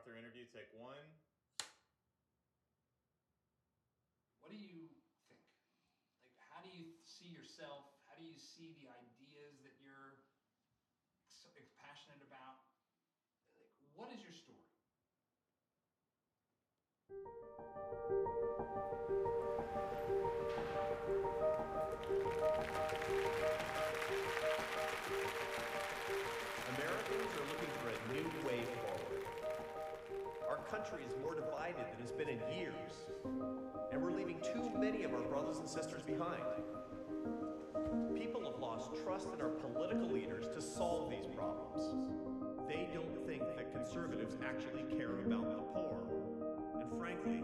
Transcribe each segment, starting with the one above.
Arthur interview, take one. What do you think? Like, how do you see yourself? How do you see the ideas that you're passionate about? Like, what is your story? Americans are looking for a new way forward. Our country is more divided than it's been in years, and we're leaving too many of our brothers and sisters behind. People have lost trust in our political leaders to solve these problems. They don't think that conservatives actually care about the poor. And frankly,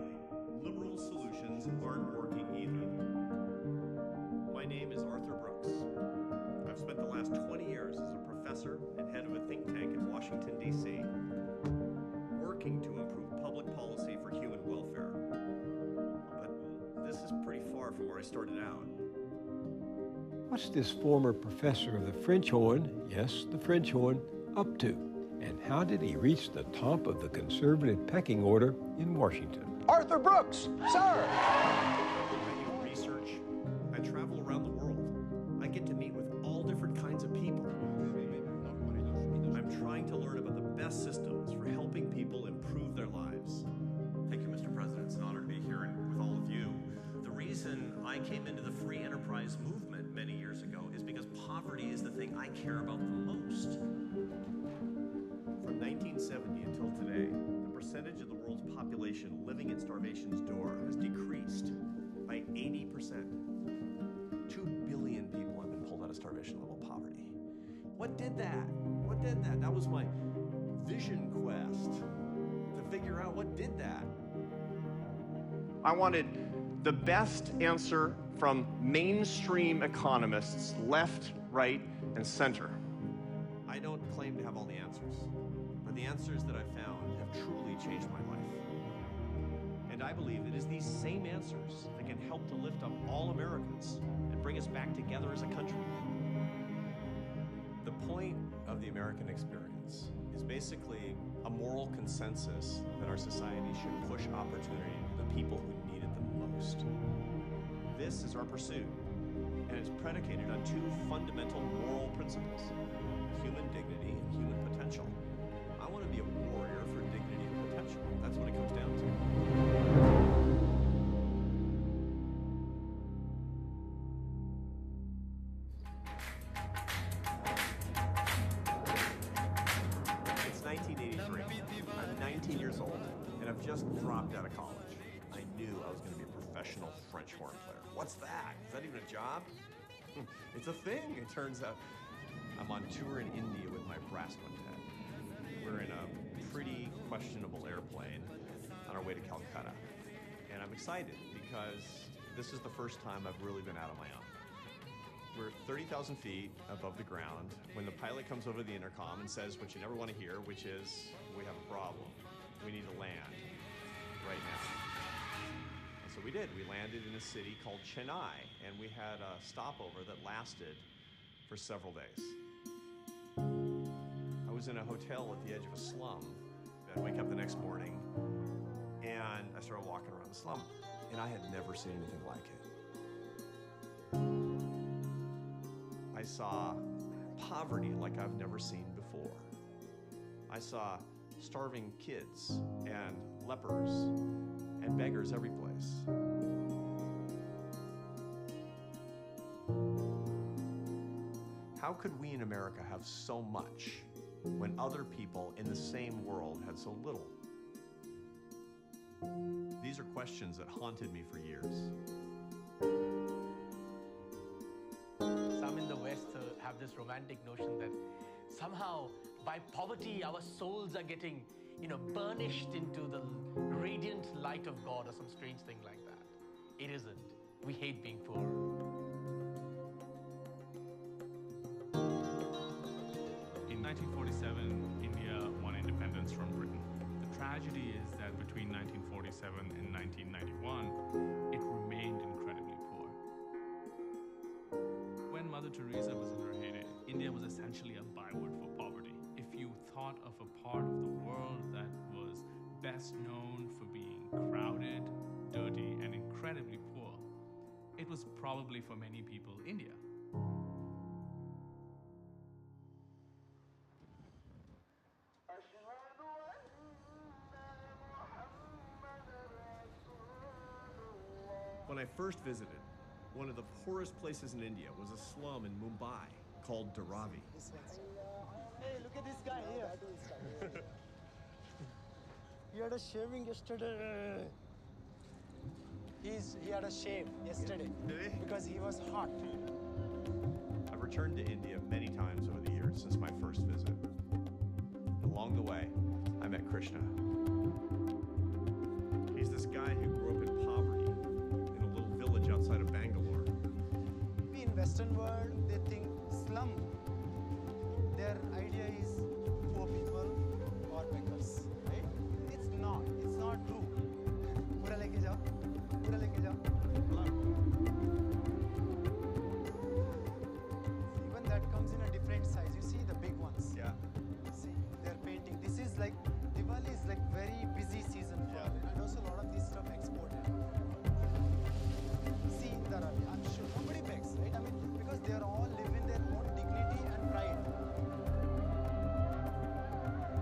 liberal solutions aren't working either. My name is Arthur Brooks. I've spent the last 20 years as a professor and head of a think tank in Washington, D.C., working to improve public policy for human welfare. But this is pretty far from where I started out. What's this former professor of the French horn, yes, the French horn, up to? And how did he reach the top of the conservative pecking order in Washington? Arthur Brooks, sir! I do research. I travel around the world. I get to meet with all different kinds of people. I'm trying to learn about the best systems for helping people improve their lives. Thank you, Mr. President. It's an honor to be here with all of you. The reason I came into the free enterprise movement many years ago is because poverty is the thing I care about the most. From 1970 until today, the percentage of the world's population living at starvation's door has decreased by 80%. 2 billion people have been pulled out of starvation-level poverty. What did that? What did that? That was my vision quest to figure out what did that. I wanted the best answer from mainstream economists, left, right, and center. I don't claim to have all the answers, but the answers that I've found have truly changed my life. And I believe it is these same answers that can help to lift up all Americans and bring us back together as a country. The point of the American experience is basically a moral consensus that our society should push opportunity to the people who need it the most. This is our pursuit, and it's predicated on two fundamental moral principles: human dignity and human potential. I want to be a warrior for dignity and potential. That's what it comes down to. It's 1983. I'm 19 years old, and I've just dropped out of college. I knew I was going to be a professional French horn player. What's that? Is that even a job? It's a thing, it turns out. I'm on tour in India with my brass quintet. We're in a pretty questionable airplane on our way to Calcutta. And I'm excited because this is the first time I've really been out on my own. We're 30,000 feet above the ground when the pilot comes over the intercom and says what you never want to hear, which is, we have a problem. We need to land right now. And so we did. We landed in a city called Chennai, and we had a stopover that lasted for several days. I was in a hotel at the edge of a slum. I'd wake up the next morning, and I started walking around the slum, and I had never seen anything like it. I saw poverty like I've never seen before. I saw starving kids and lepers and beggars every place. How could we in America have so much when other people in the same world had so little? These are questions that haunted me for years. Some in the West have this romantic notion that somehow by poverty our souls are getting, burnished into the radiant light of God or some strange thing like that. It isn't. We hate being poor. In 1947, India won independence from Britain. The tragedy is that between 1947 and 1991, it remained incredibly poor. When Mother Teresa was in her heyday, India was essentially a byword for poverty. If you thought of a part of the world that was best known for being crowded, dirty, and incredibly poor, it was probably for many people India. When I first visited, one of the poorest places in India was a slum in Mumbai called Dharavi. Hey, look at this guy here. He had a shaving yesterday. He had a shave yesterday. Did he? Because he was hot. I've returned to India many times over the years since my first visit. Along the way, I met Krishna. He's this guy who grew up in poverty in a little village outside of Bangalore. We in Western world, they think slum. Their idea is poor people or beggars, right? It's not. It's not true. Pura leke jao. Pura leke jao. Even that comes in a different size. You see the big ones. Yeah. See, they're painting. This is like Diwali is like very busy season for Yeah. it, and also a lot of this stuff exported. See, Dharavi, I'm sure nobody begs, right? I mean, because they are all living their own dignity and pride.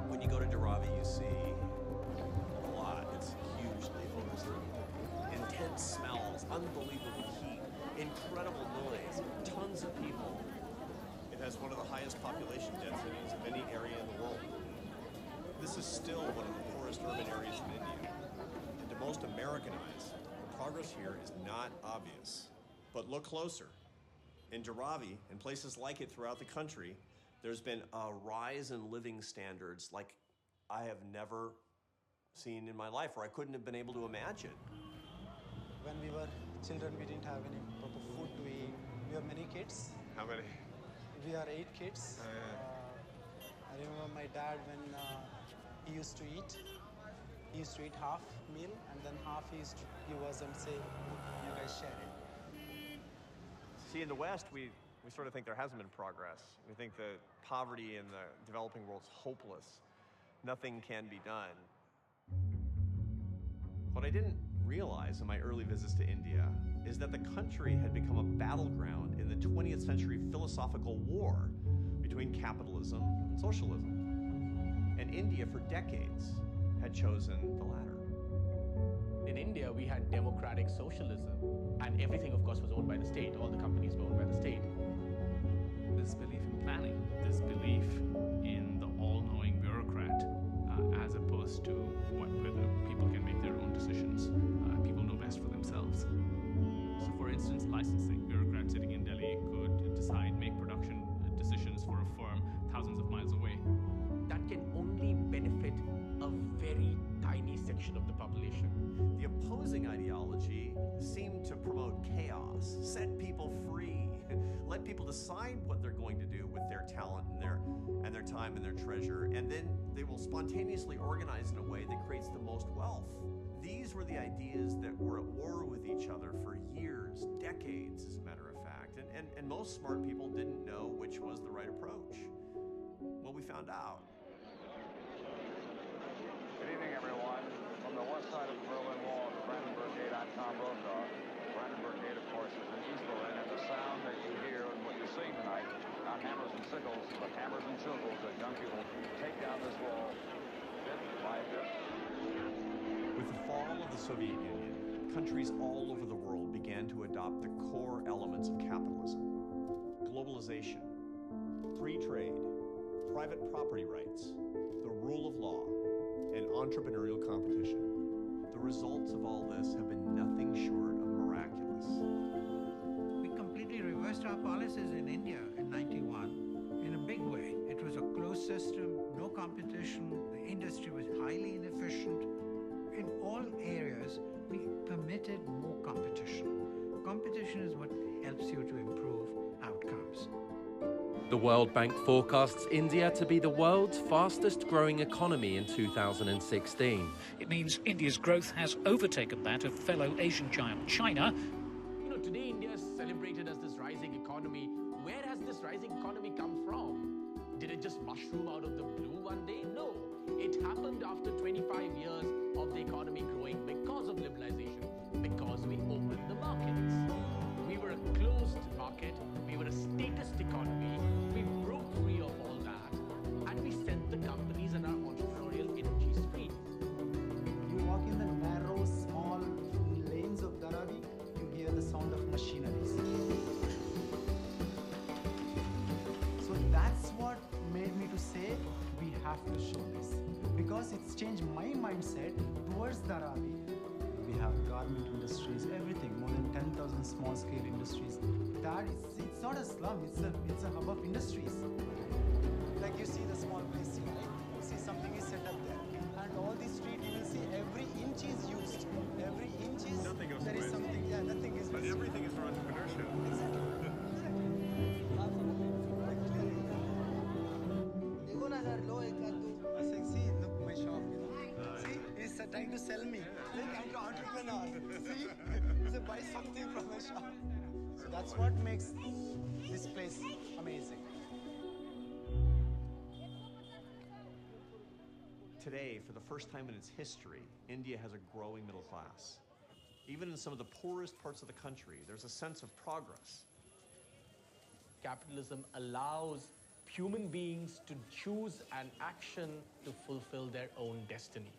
When you go to Dharavi, you see a lot. It's hugely overgrown. Intense smells, unbelievable heat, incredible noise, tons of people. It has one of the highest population densities of any area in the world. This is still one of the poorest urban areas in India. And to most American eyes, the progress here is not obvious. But look closer. In Dharavi, and places like it throughout the country, there's been a rise in living standards like I have never seen in my life, or I couldn't have been able to imagine. When we were children, we didn't have any proper food to eat. We have many kids. How many? We are 8 kids. I remember my dad when he used to eat. He used to eat half meal and then half he used to give us and say, you guys share it. See, in the West, we sort of think there hasn't been progress. We think that poverty in the developing world is hopeless. Nothing can be done. What I didn't realize in my early visits to India is that the country had become a battleground in the 20th century philosophical war between capitalism and socialism. And India, for decades, had chosen the latter. In India, we had democratic socialism, and everything, of course, was owned by the state. All the companies were owned by the state. This belief in planning, this belief in the all-knowing bureaucrat, as opposed to whether people can make their own decisions. People know best for themselves. So, for instance, licensing. Bureaucrats sitting in Delhi could decide, make production decisions for a firm thousands of miles away. That can only benefit a very tiny section of the population. The opposing ideology seemed to promote chaos, set people free, let people decide what they're going to do with their talent and their time and their treasure, and then they will spontaneously organize in a way that creates the most wealth. These were the ideas that were at war with each other for years, decades, as a matter of fact, and most smart people didn't know which was the right approach. Well, we found out. Good evening, everyone. From the west side of the Berlin Wall at the Brandenburg Gate, I'm Tom Brokaw. Brandenburg Gate, of course, is in East Berlin, and the sound that you hear and what you see tonight, not hammers and sickles, but hammers and chisels that young people take down this wall bit by bit. With the fall of the Soviet Union, countries all over the world began to adopt the core elements of capitalism: globalization, free trade, private property rights, the rule of law, and entrepreneurial competition. The results of all this have been nothing short of miraculous. We completely reversed our policies in India in 91 in a big way. It was a closed system, no competition, the industry was highly inefficient. In all areas, we permitted more competition. Competition is what helps you to improve outcomes. The World Bank forecasts India to be the world's fastest growing economy in 2016. It means India's growth has overtaken that of fellow Asian giant China. You know, today India is celebrated as this rising economy. Where has this rising economy come from? Did it just mushroom out of the blue one day? No. It happened after 25 years of the economy growing because of liberalization, because we opened the markets. We were a closed market, we were a statist economy, we broke free of all that, and we set the companies and our entrepreneurial energies free. You walk in the narrow, small lanes of Dharavi, you hear the sound of machineries. So that's what made me to say we have to show this, because it's changed my mindset towards Dharavi. We have garment industries, everything, more than 10,000 small-scale industries. That is, it's not a slum, it's a hub of industries. Like you see the small place here, right? You see something is set up there. And all the street, you will see every inch is used. Every inch is, Nothing goes there to is waste. something, yeah, nothing is But wasted. everything is for entrepreneurship. Exactly. I say, see, look my shop, you know. See, he's trying to sell me. Look, I'm an entrepreneur. See, he said, buy something from my shop. So that's what makes this place amazing. Today, for the first time in its history, India has a growing middle class. Even in some of the poorest parts of the country, there's a sense of progress. Capitalism allows human beings to choose an action to fulfill their own destiny.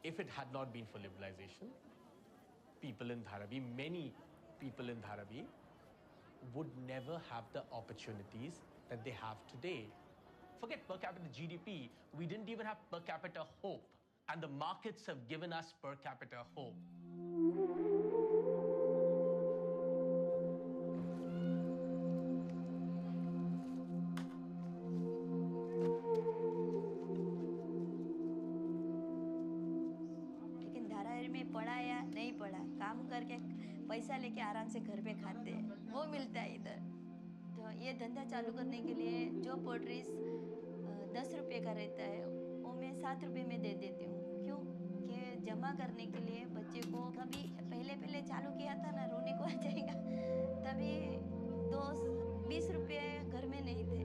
If it had not been for liberalization, people in Dharavi, many people in Dharavi, would never have the opportunities that they have today. Forget per capita GDP, we didn't even have per capita hope. And the markets have given us per capita hope. लेकिन धारावी में पढ़ा या नहीं पढ़ा, काम करके पैसा लेके आराम से घर पे खाते हैं, वो मिलता है इधर। तो ये धंधा चालू करने के लिए जो पोल्ट्रीज 10 रुपये का रहता है, वो मैं 7 रुपये में दे देती हूँ। क्यों? कि जमा करने के लिए बच्चे को कभी पहले चालू किया था ना, रोने को आ जाएगा, तभी 20 रुपये घर में नहीं थे।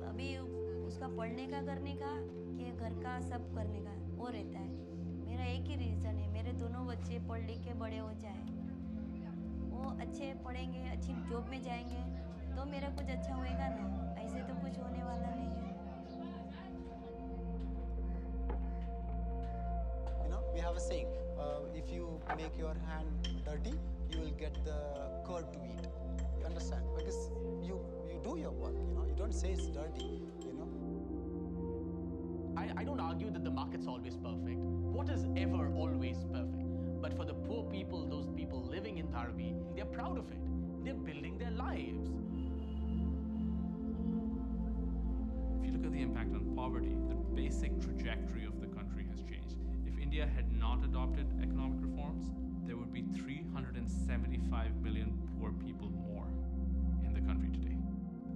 अभी उसका पढ़ने का करने का कि घर का सब करने का वो रहता है। मेरा एक ही रीज़न है, मेरे दोनों बच्चे पढ़ लिख के बड़े हो जाए, वो अच्छे पढ़ेंगे, अच्छी जॉब में जाएंगे तो मेरा कुछ अच्छा होएगा ना, ऐसे तो कुछ होने वाला नहीं है। You know, we have a saying, if you make your hand dirty, you will get the curd to eat. You understand? Because you do your work, you know, you don't say it's dirty, you know. I don't argue that the market's always perfect. What is ever always perfect? But for the poor people, those people living in Dharavi, they're proud of it. They're building their lives. If you look at the impact on poverty, the basic trajectory of the country has changed. If India had not adopted economic reforms, there would be 375 million poor people more in the country today.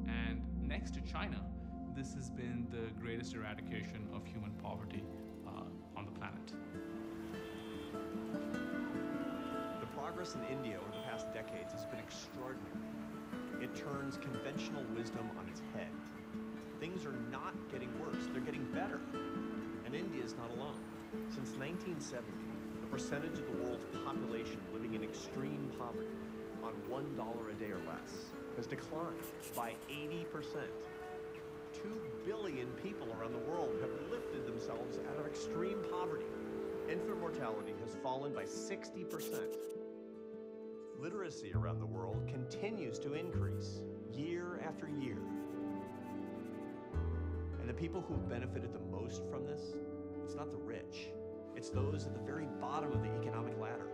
And next to China, this has been the greatest eradication of human poverty on the planet. The progress in India over the past decades has been extraordinary. It turns conventional wisdom on its head. Things are not getting worse, they're getting better. And India is not alone. Since 1970, the percentage of the world's population living in extreme poverty on $1 a day or less has declined by 80%. 2 billion people around the world have lifted themselves out of extreme poverty. Infant mortality has fallen by 60%. Literacy around the world continues to increase year after year. And the people who've benefited the most from this, it's not the rich, it's those at the very bottom of the economic ladder.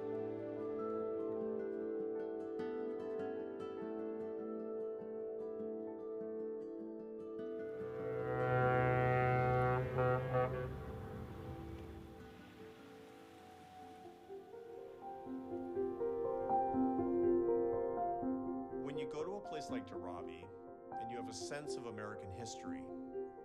When you go to a place like Dharavi and you have a sense of American history,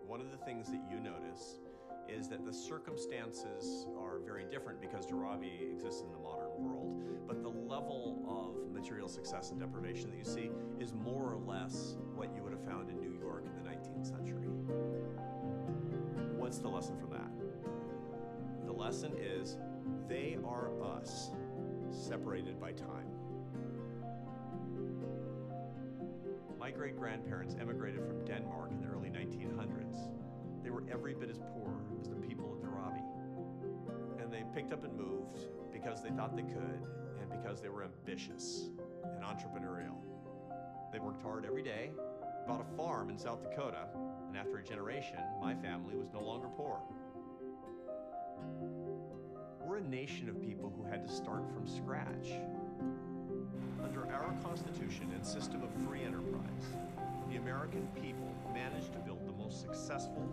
one of the things that you notice is that the circumstances are very different because Dharavi exists in the modern world, but the level of material success and deprivation that you see is more or less what you would have found in New York in the 19th century. What's the lesson from that? The lesson is they are us, separated by time. My great-grandparents emigrated from Denmark in the early 1900s. They were every bit as poor as the people of Dharavi. And they picked up and moved because they thought they could and because they were ambitious and entrepreneurial. They worked hard every day, bought a farm in South Dakota, and after a generation, my family was no longer poor. We're a nation of people who had to start from scratch. Under our Constitution and system of free enterprise, the American people managed to build the most successful,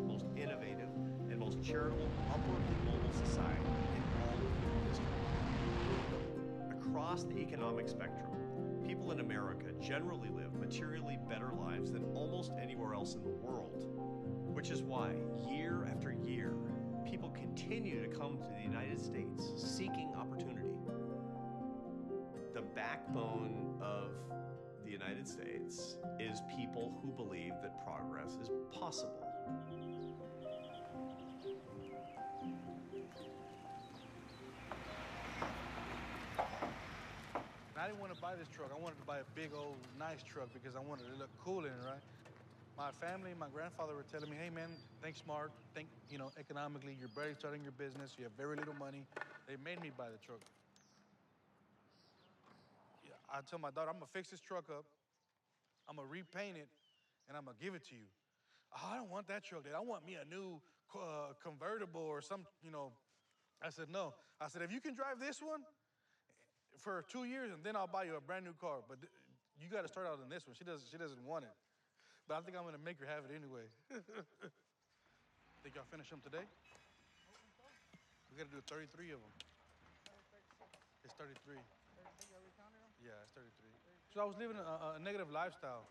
most innovative, and most charitable, upwardly mobile society in all of human history. Across the economic spectrum, people in America generally live materially better lives than almost anywhere else in the world, which is why, year after year, people continue to come to the United States seeking opportunity. The backbone of the United States is people who believe that progress is possible. I didn't want to buy this truck. I wanted to buy a big old nice truck because I wanted it to look cool in it, right? My family, my grandfather were telling me, hey man, think smart, think, economically, you're barely starting your business, you have very little money. They made me buy the truck. Yeah, I told my daughter, I'm gonna fix this truck up, I'm gonna repaint it, and I'm gonna give it to you. Oh, I don't want that truck, Dad. I want me a new convertible or some, I said, no. I said, if you can drive this one for 2 years, and then I'll buy you a brand new car. But you got to start out in this one. She doesn't want it. But I think I'm going to make her have it anyway. Think y'all finish them today? We got to do 33 of them. It's 33. Yeah, it's 33. So I was living a negative lifestyle.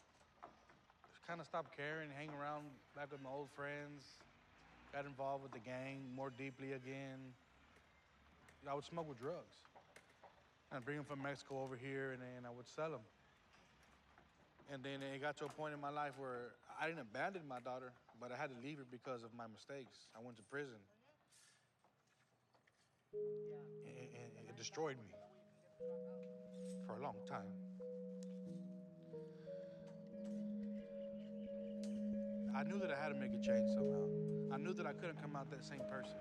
Kind of stopped caring, hang around back with my old friends. Got involved with the gang more deeply again. I would smoke with drugs. I'd bring them from Mexico over here, and then I would sell them. And then it got to a point in my life where I didn't abandon my daughter, but I had to leave her because of my mistakes. I went to prison. And it destroyed me for a long time. I knew that I had to make a change somehow. I knew that I couldn't come out that same person.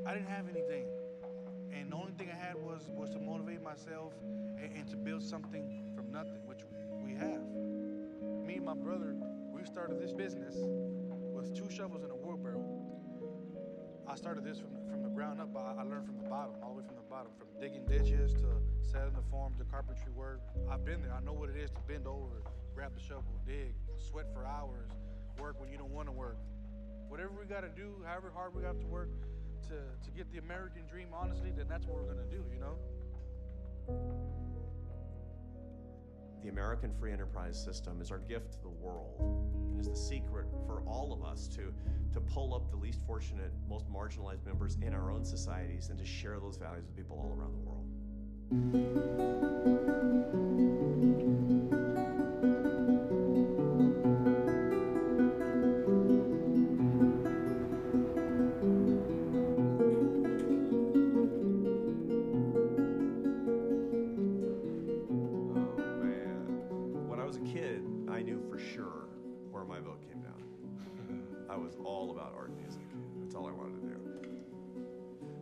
I didn't have anything. And the only thing I had was to motivate myself and to build something from nothing, which we have. Me and my brother, we started this business with 2 shovels and a wheelbarrow. I started this from the ground up. I learned from the bottom, all the way from the bottom, from digging ditches to selling the farm to carpentry work. I've been there. I know what it is to bend over, grab the shovel, dig, sweat for hours, work when you don't want to work. Whatever we got to do, however hard we have to work, to get the American dream, honestly, then that's what we're gonna do, The American free enterprise system is our gift to the world and is the secret for all of us to pull up the least fortunate, most marginalized members in our own societies and to share those values with people all around the world.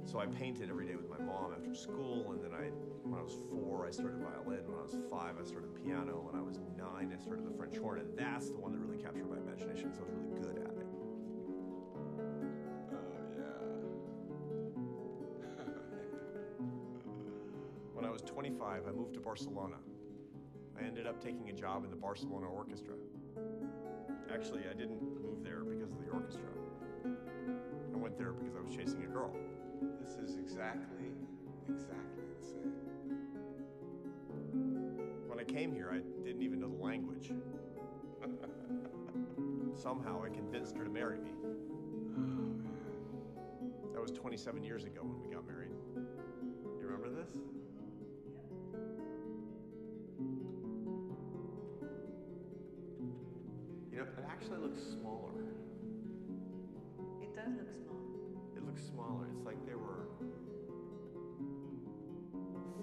So I painted every day with my mom after school, and then when I was 4, I started violin. When I was 5, I started piano. When I was 9, I started the French horn, and that's the one that really captured my imagination, because I was really good at it. When I was 25, I moved to Barcelona. I ended up taking a job in the Barcelona Orchestra. Actually, I didn't move there because of the orchestra. I went there because I was chasing a girl. This is exactly the same. When I came here, I didn't even know the language. Somehow, I convinced her to marry me. That was 27 years ago when we got married. You remember this? It actually looks smaller. does look small. It looks smaller. It's like there were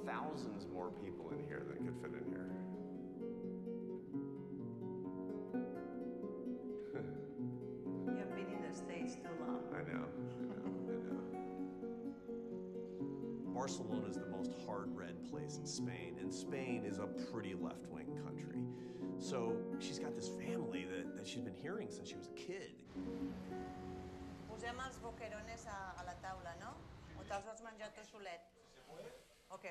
thousands more people in here than could fit in here. You've been in the States too long. I know. Barcelona is the most hard-red place in Spain, and Spain is a pretty left-wing country. So she's got this family that she's been hearing since she was a kid. Posem els boquerones a la taula, no? O te'ls vols menjar tu solet? Ok.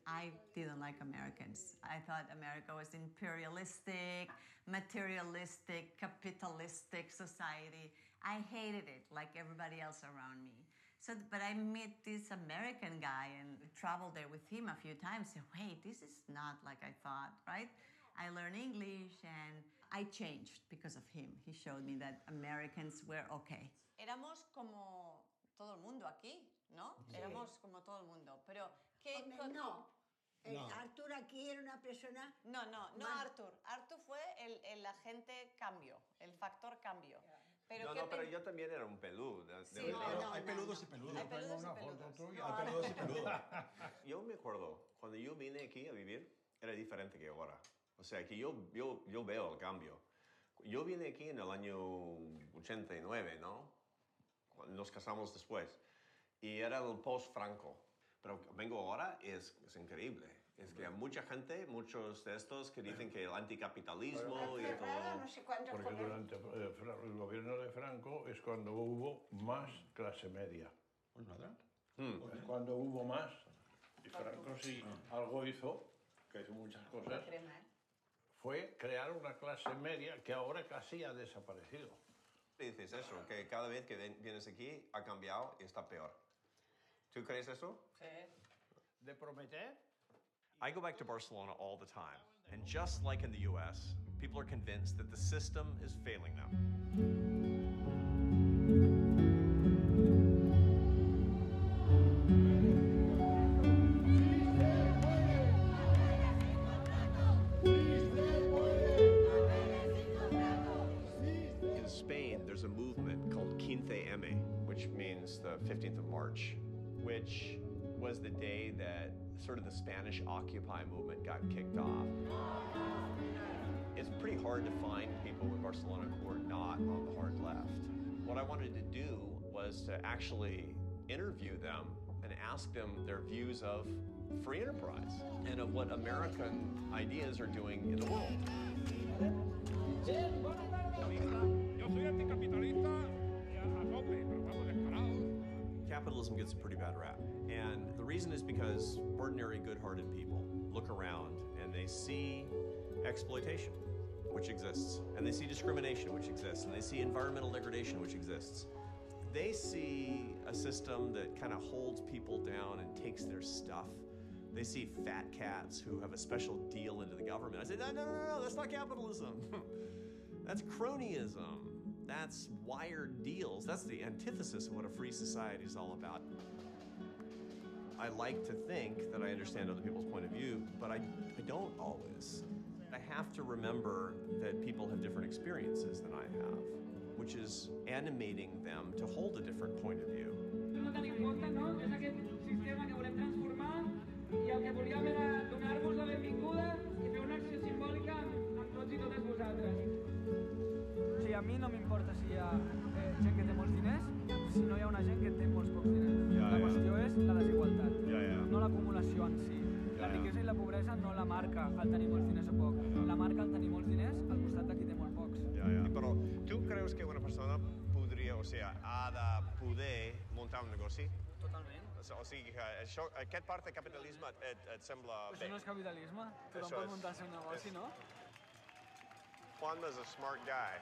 I didn't like Americans. I thought America was imperialistic, materialistic, capitalistic society. I hated it like everybody else around me. So, but I met this American guy and traveled there with him a few times. And wait, this is not like I thought, right? I learned English and I changed because of him. He showed me that Americans were okay. Éramos como todo el mundo aquí, ¿no? Sí. Éramos como todo el mundo. Pero, ¿qué? Hombre, no. Arthur aquí era una persona... No, más- Arthur. Arthur fue el agente cambio, el factor cambio. Pero No, ¿qué pero pen- yo también era un peludo. Sí, no, hay peludos y peludos. Hay peludos y Una peludos. foto tuya. No, Hay peludos y peludos. Yo me acuerdo, cuando yo vine aquí a vivir, era diferente que ahora. O sea, que yo veo el cambio. Yo vine aquí en el año 89, ¿no? Cuando nos casamos después. Y era el post-Franco. Pero vengo ahora, es increíble. Es que hay mucha gente, muchos de estos que dicen que el anticapitalismo y todo... Porque durante el gobierno de Franco es cuando hubo más clase media. Pues nada. Es cuando hubo más. Y Franco sí algo hizo, que hizo muchas cosas, fue crear una clase media que ahora casi ha desaparecido. Dices eso, que cada vez que vienes aquí ha cambiado y está peor. ¿Tú crees eso? Sí. ¿De prometer? I go back to Barcelona all the time, and just like in the US, people are convinced that the system is failing them. In Spain, there's a movement called 15M, which means the 15th of March, which was the day that sort of the Spanish Occupy movement got kicked off. It's pretty hard to find people in Barcelona who are not on the hard left. What I wanted to do was to actually interview them and ask them their views of free enterprise and of what American ideas are doing in the world. Capitalism gets a pretty bad rap. And the reason is because ordinary good-hearted people look around and they see exploitation, which exists, and they see discrimination, which exists, and they see environmental degradation, which exists. They see a system that kind of holds people down and takes their stuff. They see fat cats who have a special deal into the government. I say, no, that's not capitalism. That's cronyism. That's wired deals. That's the antithesis of what a free society is all about. I like to think that I understand other people's point of view, but I don't always. I have to remember that people have different experiences than I have, which is animating them to hold a different point of view. No tan important, no? És aquest sistema que volem transformar i el que volíem era donar-vos la benvinguda i fer una acció simbòlica amb tots i totes vosaltres. O sigui, a mi no m'importa si hi ha gent que té molts diners, si no hi ha una gent que té molts pocs diners. La qüestió és la desigualtat, no l'acumulació en si. La riquesa i la pobresa no la marca el tenir molts diners o poc, la marca el tenir molts diners al costat de qui té molt pocs. Però tu creus que una persona podria, o sigui, ha de poder muntar un negoci? Totalment. O sigui, que això, aquest part de capitalisme et sembla bé? Això no és capitalisme, tothom Això pot és- muntar el seu negoci, no? Juanma's a smart guy.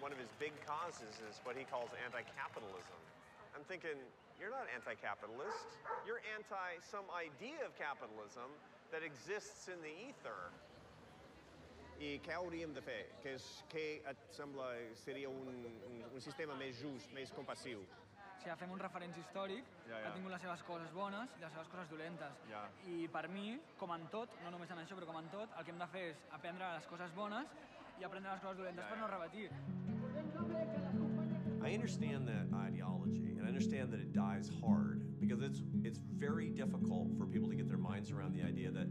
One of his big causes is what he calls anti-capitalism. I'm thinking, you're not anti-capitalist. You're anti some idea of capitalism that exists in the ether. I què hauríem de fer? Què et sembla seria un sistema més just, més compassiu? sigui, agafem un referent històric que ha tingut les seves coses bones i les seves coses dolentes. I per mi, com en tot, no només en això, però com en tot, el que hem de fer és aprendre les coses bones i aprendre les coses dolentes per no repetir. I understand that ideology, and I understand that it dies hard, because it's very difficult for people to get their minds around the idea that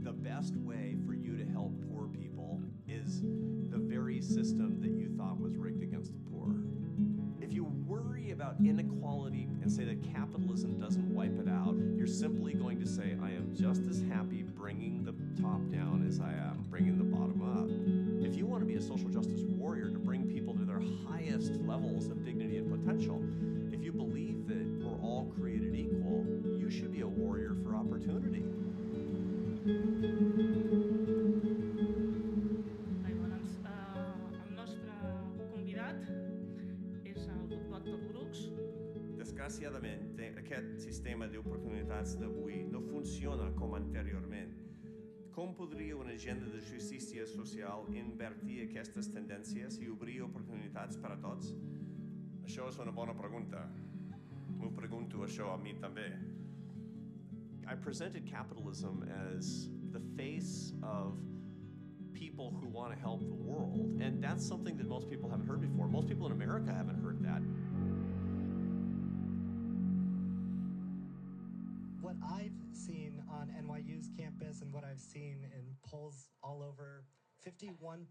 the best way for you to help poor people is the very system that you thought was rigged against the poor. If you worry about inequality and say that capitalism doesn't wipe it out, you're simply going to say, I am just as happy bringing the top down as I am bringing the bottom up. If you want to be a social justice warrior to bring people to their highest levels of dignity and potential, if you believe that we're all created equal, you should be a warrior for opportunity. El nostre convidat és el doctor Héctor Brooks. Desgraciadament, aquest sistema d'oportunitats d'avui no funciona com anteriorment. Com podria una agenda de justícia social invertir aquestes tendències i obrir oportunitats per a tots? Això és una bona pregunta. M'ho pregunto això a mi també. I presented capitalism as the face of people who want to help the world, and that's something that most people haven't heard before. Most people in America haven't heard that. What I've seen on NYU's campus and what I've seen in polls all over, 51%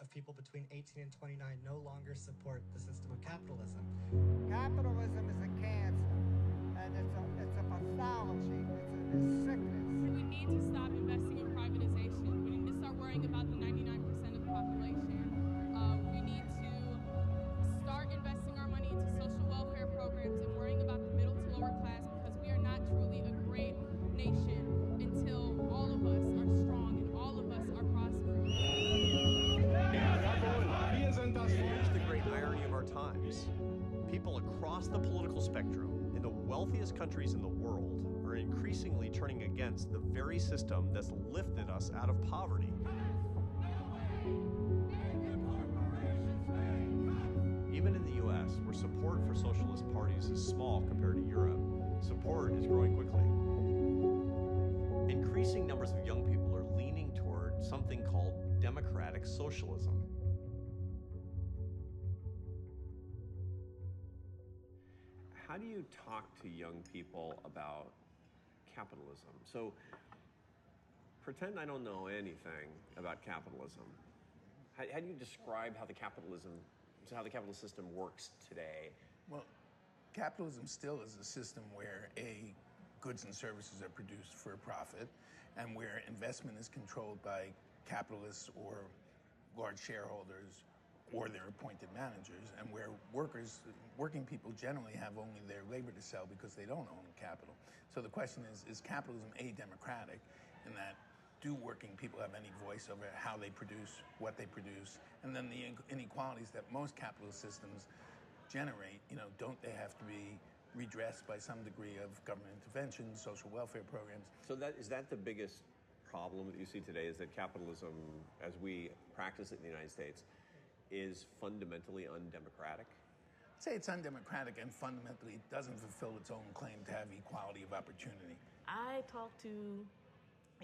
of people between 18 and 29 no longer support the system of capitalism. Capitalism is a cancer, and it's a pathology, it's a sickness. We need to stop investing in privatization. We need to start worrying about the 99% of the population. We need to start investing our money into social welfare programs and worrying about the middle to lower class, because we are not truly a great nation until all of us are strong and all of us are prosperous. Here's the great irony of our times. People across the political spectrum in the wealthiest countries in the world are increasingly turning against the very system that's lifted us out of poverty. Even in the US, where support for socialist parties is small compared to Europe, support is growing quickly. Increasing numbers of young people are leaning toward something called democratic socialism. How do you talk to young people about capitalism? So pretend I don't know anything about capitalism. How do you describe how the capitalist system works today? Well, capitalism still is a system where goods and services are produced for a profit, and where investment is controlled by capitalists or large shareholders or their appointed managers, and where working people generally have only their labor to sell because they don't own capital. So the question is capitalism democratic in that do working people have any voice over how they produce, what they produce, and then the inequalities that most capitalist systems generate, don't they have to be redressed by some degree of government intervention, social welfare programs? So is that the biggest problem that you see today, is that capitalism, as we practice it in the United States, is fundamentally undemocratic? I'd say it's undemocratic, and fundamentally it doesn't fulfill its own claim to have equality of opportunity. I talk to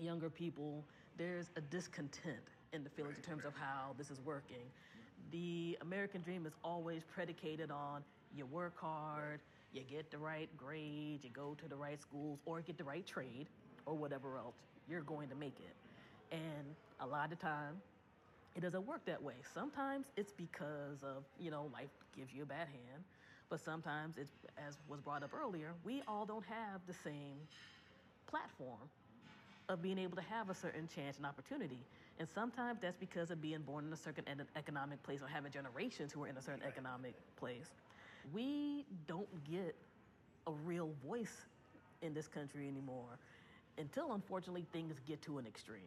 younger people. There's a discontent in the feelings in terms of how this is working. The American dream is always predicated on you work hard, you get the right grades, you go to the right schools, or get the right trade, or whatever else, you're going to make it. And a lot of time, it doesn't work that way. Sometimes it's because of, life gives you a bad hand, but sometimes it's, as was brought up earlier, we all don't have the same platform of being able to have a certain chance and opportunity. And sometimes that's because of being born in a certain economic place or having generations who are in a certain economic place. We don't get a real voice in this country anymore until, unfortunately, things get to an extreme.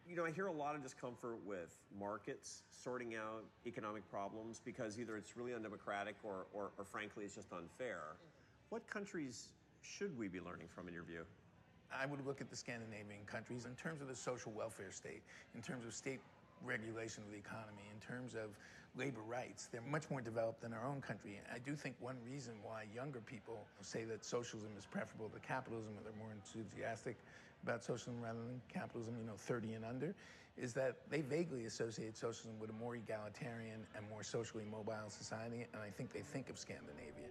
I hear a lot of discomfort with markets sorting out economic problems because either it's really undemocratic or frankly, it's just unfair. What countries should we be learning from, in your view? I would look at the Scandinavian countries in terms of the social welfare state, in terms of state regulation of the economy, in terms of labor rights. They're much more developed than our own country. I do think one reason why younger people say that socialism is preferable to capitalism, or they're more enthusiastic about socialism rather than capitalism, 30 and under, is that they vaguely associate socialism with a more egalitarian and more socially mobile society, and I think they think of Scandinavia.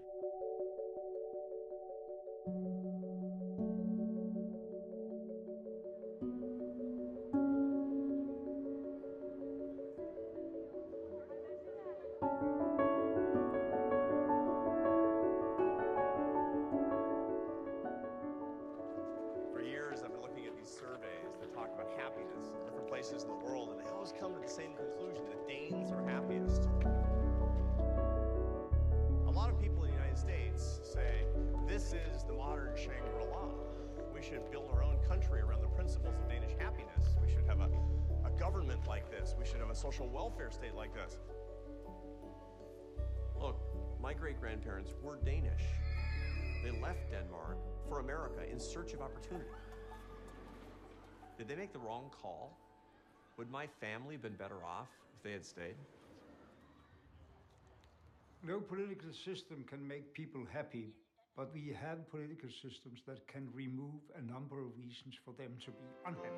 For years, I've been looking at these surveys that talk about happiness in different places in the world, and they always come to the same conclusion, that Danes are happiest. A lot of people in the United States say, this is the modern Shangri-La. We should build our own country around the principles of Danish happiness. We should have a government like this. We should have a social welfare state like this. Look, my great-grandparents were Danish. They left Denmark for America in search of opportunity. Did they make the wrong call? Would my family have been better off if they had stayed? No political system can make people happy, but we have political systems that can remove a number of reasons for them to be unhappy.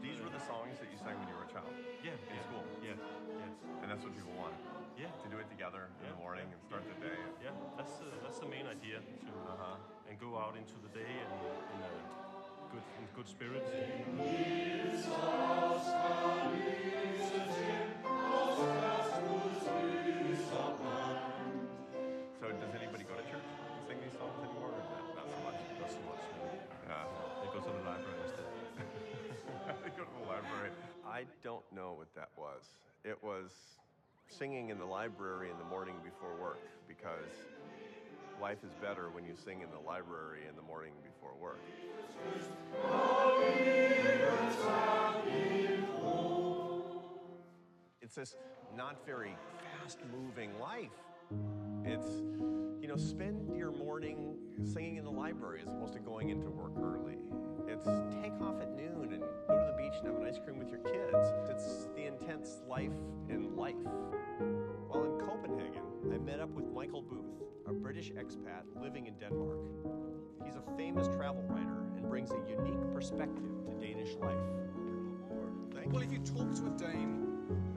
These were the songs that you sang when you were a child? Yeah. In school? Yeah. And that's what people want? Yeah. To do it together in the morning and start the day? Yeah, that's the main idea, to and go out into the day and in good spirits. So does anybody go to church and sing these songs anymore, or not so much? Not so much. Yeah. They go to the library instead. They go to the library. I don't know what that was. It was singing in the library in the morning before work, because life is better when you sing in the library in the morning before work. It's this not very fast-moving life. It's, spend your morning singing in the library as opposed to going into work early. It's take off at noon and go to the beach and have an ice cream with your kids. It's the intense life in life. While in Copenhagen, I met up with Michael Booth, a British expat living in Denmark. He's a famous travel writer and brings a unique perspective to Danish life. Well, if you talk to a Dane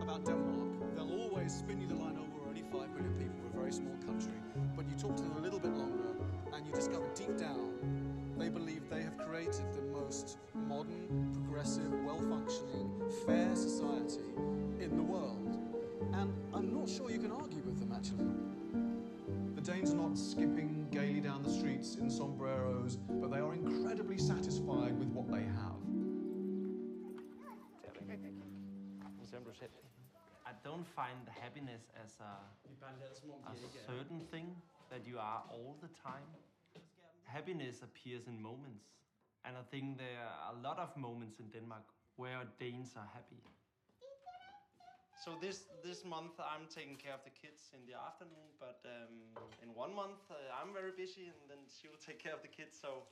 about Denmark, they'll always spin you the line, oh, we're only 5 million people, we're a very small country. But you talk to them a little bit longer, and you discover deep down, they believe they have created the most modern, progressive, well-functioning, fair society in the world. And I'm not sure you can argue with them, actually. The Danes are not skipping gaily down the streets in sombreros, but they are incredibly satisfied with what they have. I don't find happiness as a certain thing that you are all the time. Happiness appears in moments, and I think there are a lot of moments in Denmark where Danes are happy. So this month I'm taking care of the kids in the afternoon, but in 1 month I'm very busy, and then she will take care of the kids. So.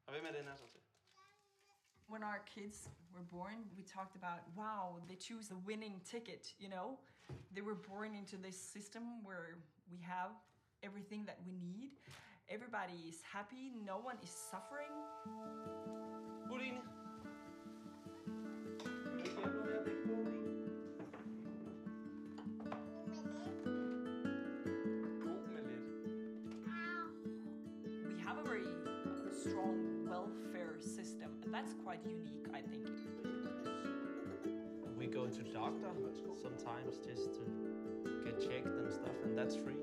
Og hvem er den her så til? When our kids were born, we talked about, wow, they choose a winning ticket, They were born into this system where we have everything that we need. Everybody is happy, no one is suffering. Uline. We have a very strong welfare system, and that's quite unique, I think. We go to the doctor sometimes just to get checked and stuff, and that's free.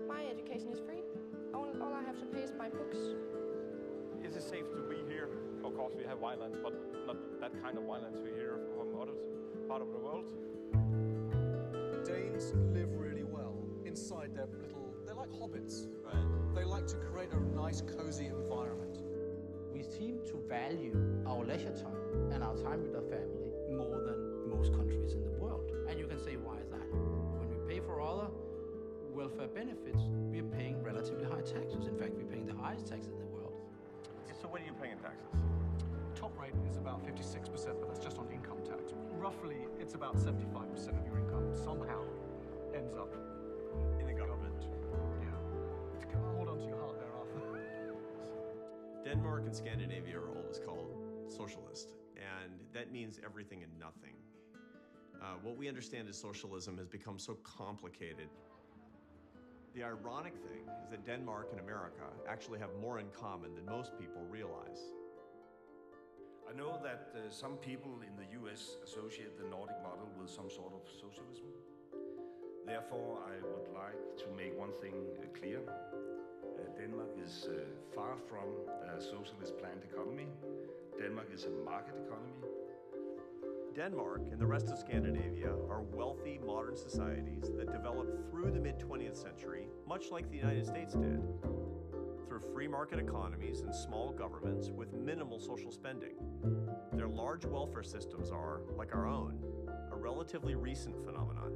My education is free. All I have to pay is my books. Is it safe to be here? Of course, we have violence, but not that kind of violence we hear from other part of the world. Danes live really well inside their little. They're like hobbits. Right. They like to create a nice, cozy environment. We seem to value our leisure time and our time with our family more than most countries in the world. And you can say, why is that? When we pay for other welfare benefits, we are paying relatively high taxes. In fact, we're paying the highest taxes in the world. So what are you paying in taxes? Top rate is about 56%, but that's just on income tax. Roughly, it's about 75% of your income somehow ends up in the government. Yeah. Hold on to your heart there, Arthur. Denmark and Scandinavia are always called socialist, and that means everything and nothing. What we understand as socialism has become so complicated. The ironic thing is that Denmark and America actually have more in common than most people realize. I know that some people in the US associate the Nordic model with some sort of socialism. Therefore, I would like to make one thing clear. Denmark is far from a socialist planned economy. Denmark is a market economy. Denmark and the rest of Scandinavia are wealthy, modern societies that developed through the mid-20th century, much like the United States did, through free market economies and small governments with minimal social spending. Their large welfare systems are, like our own, a relatively recent phenomenon.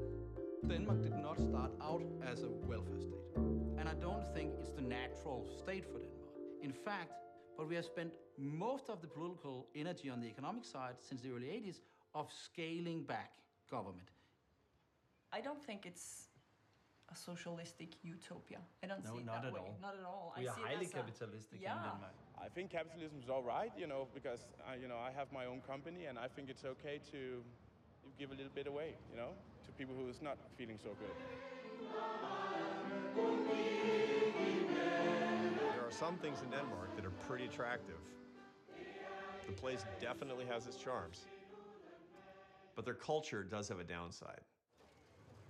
Denmark did not start out as a welfare state. And I don't think it's the natural state for Denmark. In fact, but we have spent most of the political energy on the economic side since the early 80s of scaling back government. I don't think it's a socialistic utopia. I don't see it not that at way. all. Not at all. We I are see it highly as capitalistic in Denmark. I think capitalism is all right, because I have my own company, and I think it's okay to give a little bit away, to people who is not feeling so good. There are some things in Denmark that are pretty attractive. The place definitely has its charms. But their culture does have a downside.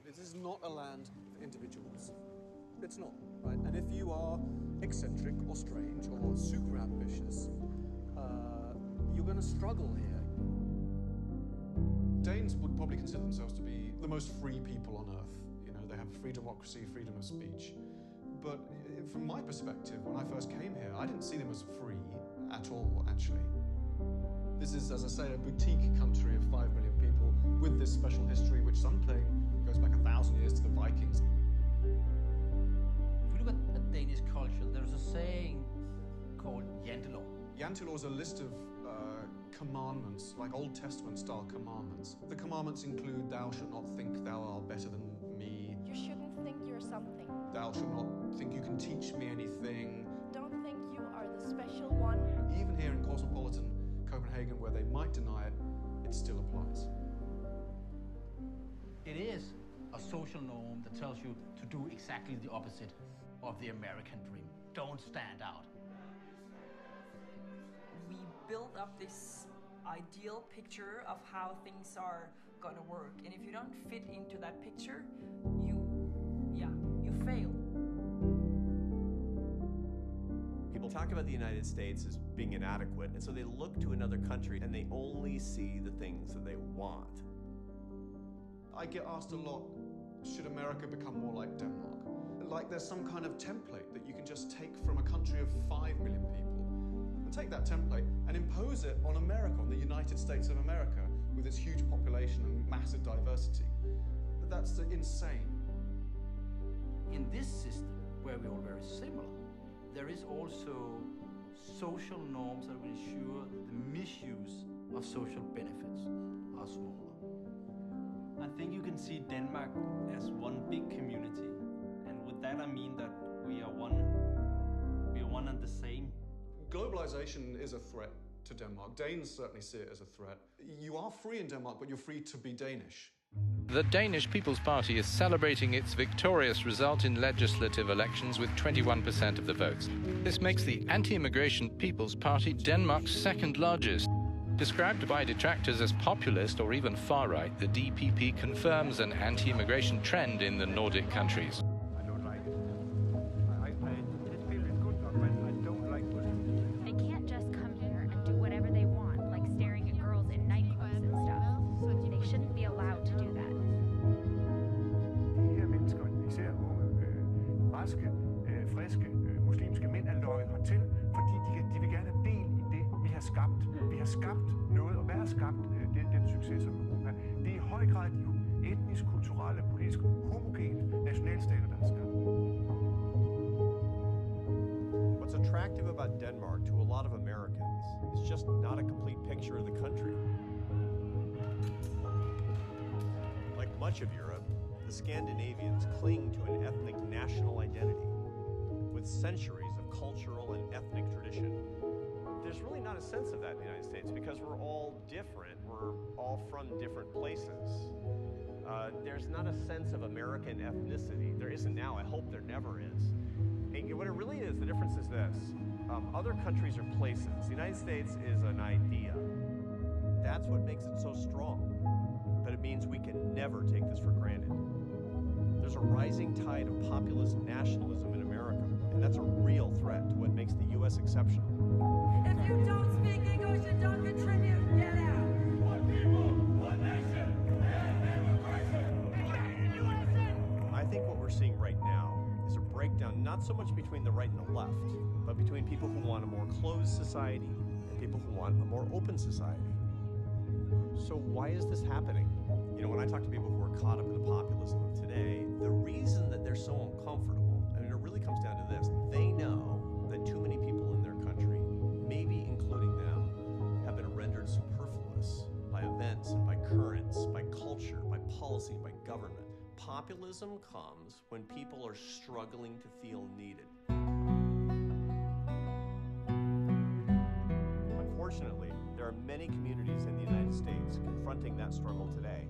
This is not a land for individuals. It's not, right? And if you are eccentric or strange or super ambitious, you're going to struggle here. Danes would probably consider themselves to be the most free people on earth. They have free democracy, freedom of speech. But from my perspective, when I first came here, I didn't see them as free at all, actually. This is, as I say, a boutique country of 5 million people with this special history, which some claim goes back 1,000 years to the Vikings. If we look at Danish culture, there's a saying called Jantelov. Jantelov is a list of commandments, like Old Testament style commandments. The commandments include, thou shalt not think thou art better than me. You shouldn't think you're something. Thou shalt not think you can teach me anything. Don't think you are the special one. Even here in cosmopolitan Copenhagen, where they might deny it, it still applies. It is a social norm that tells you to do exactly the opposite of the American dream. Don't stand out. We build up this ideal picture of how things are going to work. And if you don't fit into that picture, you fail. People talk about the United States as being inadequate, and so they look to another country and they only see the things that they want. I get asked a lot, should America become more like Denmark? Like there's some kind of template that you can just take from a country of 5 million people and take that template and impose it on America, on the United States of America, with its huge population and massive diversity. That's insane. In this system, where we're all very similar, there is also social norms that will ensure the misuse of social benefits are smaller. I think you can see Denmark as one big community, and with that I mean that we are one and the same. Globalization is a threat to Denmark. Danes certainly see it as a threat. You are free in Denmark, but you're free to be Danish. The Danish People's Party is celebrating its victorious result in legislative elections with 21% of the votes. This makes the anti-immigration People's Party Denmark's second largest. Described by detractors as populist or even far-right, the DPP confirms an anti-immigration trend in the Nordic countries. I don't like it. This bill is good, but I don't like it. They can't just come here and do whatever they want, like staring at girls in nightclubs and stuff. They shouldn't be allowed to do that. De her mennesker, især unge, raske, friske, muslimske mænd, er løjet hertil, fordi de vil gerne have del i det, vi har skabt. Vi har skabt noget, og hvad har skabt den succes som Europa? Det er i høj grad de etnisk, kulturelle, politisk homogene nationalstater, der har skabt. What's attractive about Denmark to a lot of Americans is just not a complete picture of the country. Like much of Europe, the Scandinavians cling to an ethnic national identity with centuries of cultural and ethnic tradition. There's really not a sense of that in the United States because we're all different. We're all from different places. There's not a sense of American ethnicity. There isn't now. I hope there never is. And what it really is, the difference is this. Other countries are places. The United States is an idea. That's what makes it so strong. But it means we can never take this for granted. There's a rising tide of populist nationalism in America, and that's a real threat to what makes the U.S. exceptional. If you don't speak English and don't contribute, get out. One people, one nation, and immigration. I think what we're seeing right now is a breakdown not so much between the right and the left, but between people who want a more closed society and people who want a more open society. So why is this happening? You know, when I talk to people who are caught up in the populism of today, the reason that they're so uncomfortable, I mean, it really comes down to this. They know that too many people in their country, maybe including them, have been rendered superfluous by events and by currents, by culture, by policy, by government. Populism comes when people are struggling to feel needed. Unfortunately, there are many communities in the United States confronting that struggle today.